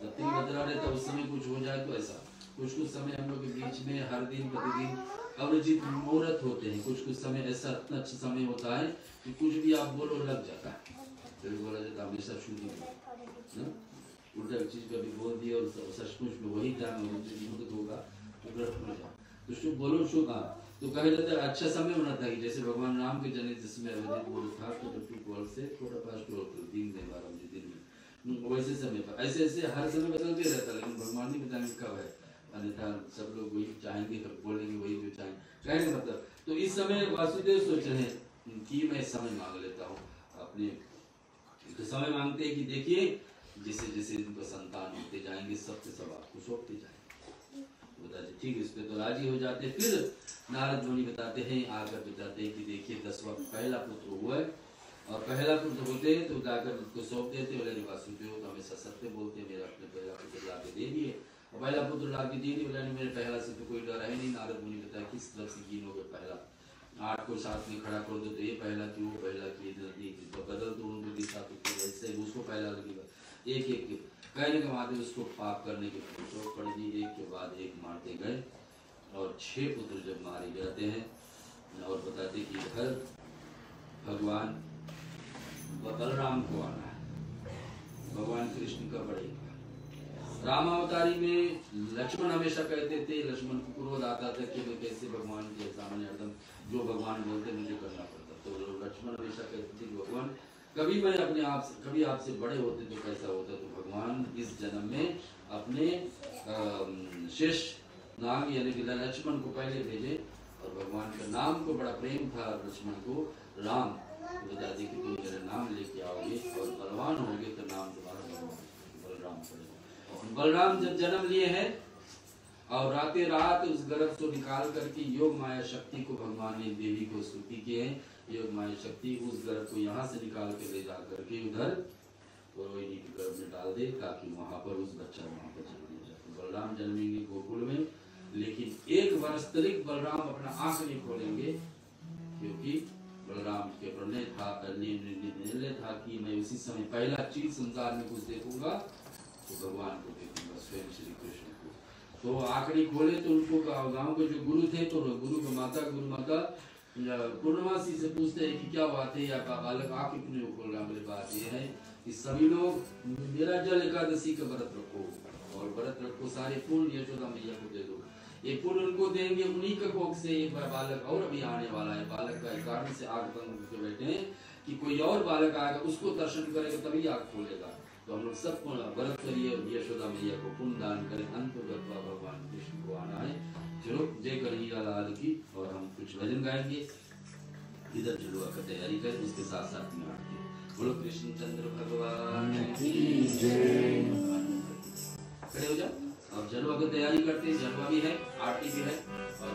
जब तक भद्रा रहता उस समय कुछ हो जाए तो ऐसा कुछ समय हम लोग के बीच में हर दिन प्रतिदिन अवरजित मुहूर्त होते हैं। कुछ समय ऐसा इतना अच्छा समय होता है कि कुछ भी आप बोलो लग जाता है, फिर बोला जाता है हमेशा शूटिंग उल्टा चीज कभी बोल दिया और सचमुच में वही टाइम होगा तो शुभ बोलो शुभ। तो कहा जाता है अच्छा समय होना था, जैसे भगवान राम के जन्म जिसमें अवधित बोल था तो से थोड़ा पास दिन में 12 बजे दिन में वैसे समय पर ऐसे हर समय बदलते रहता, लेकिन भगवान ने बताने कब है, अन्यथा सब लोग वही चाहेंगे, सब बोलेंगे वही जो चाहेंगे, कहने मतलब। तो इस समय वासुदेव सोच रहे हैं कि मैं समय मांग लेता हूँ अपने। तो समय मांगते हैं कि देखिए जैसे जैसे इनको संतान होते जाएंगे सबके सब आपको सौंपते जाएंगे। बताते ठीक, इस पे तो राजी हो जाते। फिर नारद मुनि बताते हैं, आकर बताते हैं कि देखिए 10वां पहला पुत्र हुआ है, और पहला पुत्र होते हैं तो जाकर उसको सौंप देते। बोले वासुदेव तो हमेशा सत्य बोलते हैं, मेरा अपने पहला पुत्र ला के दे दिए। और पहला पुत्र ला के दे दिए, बोला मेरे पहला से तो कोई डर है नहीं। नारद मुनि बताया किस तरह से गिनोगे, पहला 8 को साथ में खड़ा कर दो तो ये पहला क्यों, पहला की तो बदल दो उनको दिशा तो ऐसे उसको पहला लगेगा। एक कहने के बाद उसको पाप करने के पड़ गई, एक के बाद एक मारते गए, और 6 पुत्र जब मारे जाते हैं और बताते कि हर भगवान बलराम को आना है, भगवान कृष्ण का बड़े रामावतारी में लक्ष्मण हमेशा कहते थे, लक्ष्मण को क्रोध आता था कि मैं कैसे भगवान के सामने एकदम जो भगवान बोलते मुझे करना पड़ता। तो लक्ष्मण हमेशा कहते थे कि भगवान कभी मैं अपने आप से कभी आपसे बड़े होते तो कैसा होता। तो भगवान इस जन्म में अपने शेष नाम यानी कि लक्ष्मण को पहले भेजे, और भगवान का नाम को बड़ा प्रेम था लक्ष्मण को राम। बता दी कि तुम मेरा नाम लेके आओगे और बलवान होगे तो नाम तुम्हारा बलराम पड़ेगा। बलराम जब जन्म लिए हैं और रातें रात उस गर्भ को निकाल करके योग माया शक्ति को भगवान ने देवी को स्तुति किए हैं। योग माया शक्ति उस गर्भ को यहाँ से निकाल के ले जा करके उधर रोहिणी के गर्भ में डाल दे, ताकि वहां पर उस बच्चा वहां पर जन्म जाए। बलराम जन्मेंगे गोकुल में, लेकिन 1 वर्ष तक बलराम अपना आंख नहीं खोलेंगे, क्योंकि बलराम के निर्णय था कि मैं उसी समय पहला चीज संसार में कुछ देखूंगा तो भगवान को देखूंगा, स्वयं श्री कृष्ण को। तो आखिरी खोले तो उनको गांव के जो गुरु थे, तो गुरु माता पूर्णमासी से पूछते हैं कि क्या बात है, या बालक आंख क्यों खोल रहा। मेरी बात यह है कि सभी लोग मेरा जल एकादशी का व्रत रखो, और व्रत रखो, सारे पुण्य यशोदा मैया को दे दो। ये पुण्य उनको देंगे, उन्हीं के कोख से एक बार बालक और अभी आने वाला है। बालक का कारण से आग बंद करके बैठे हैं कि कोई और बालक आएगा, उसको दर्शन करेगा तभी आग खोलेगा। तो हम लोग सब व्रत करिए, यशोदा मैया को पुण्य दान करें, अंतर्गत भगवान कृष्ण को आना है। चलो जय कन्हैया लाल की। और हम कुछ भजन गाएंगे, इधर झुलुआ का तैयारी करें, उसके साथ साथ में आरती। बोलो कृष्णचंद्र भगवान की जय। खड़े हो जाओ, अब झलुआ की तैयारी करते हैं। झलुआ भी है, आरती भी है, और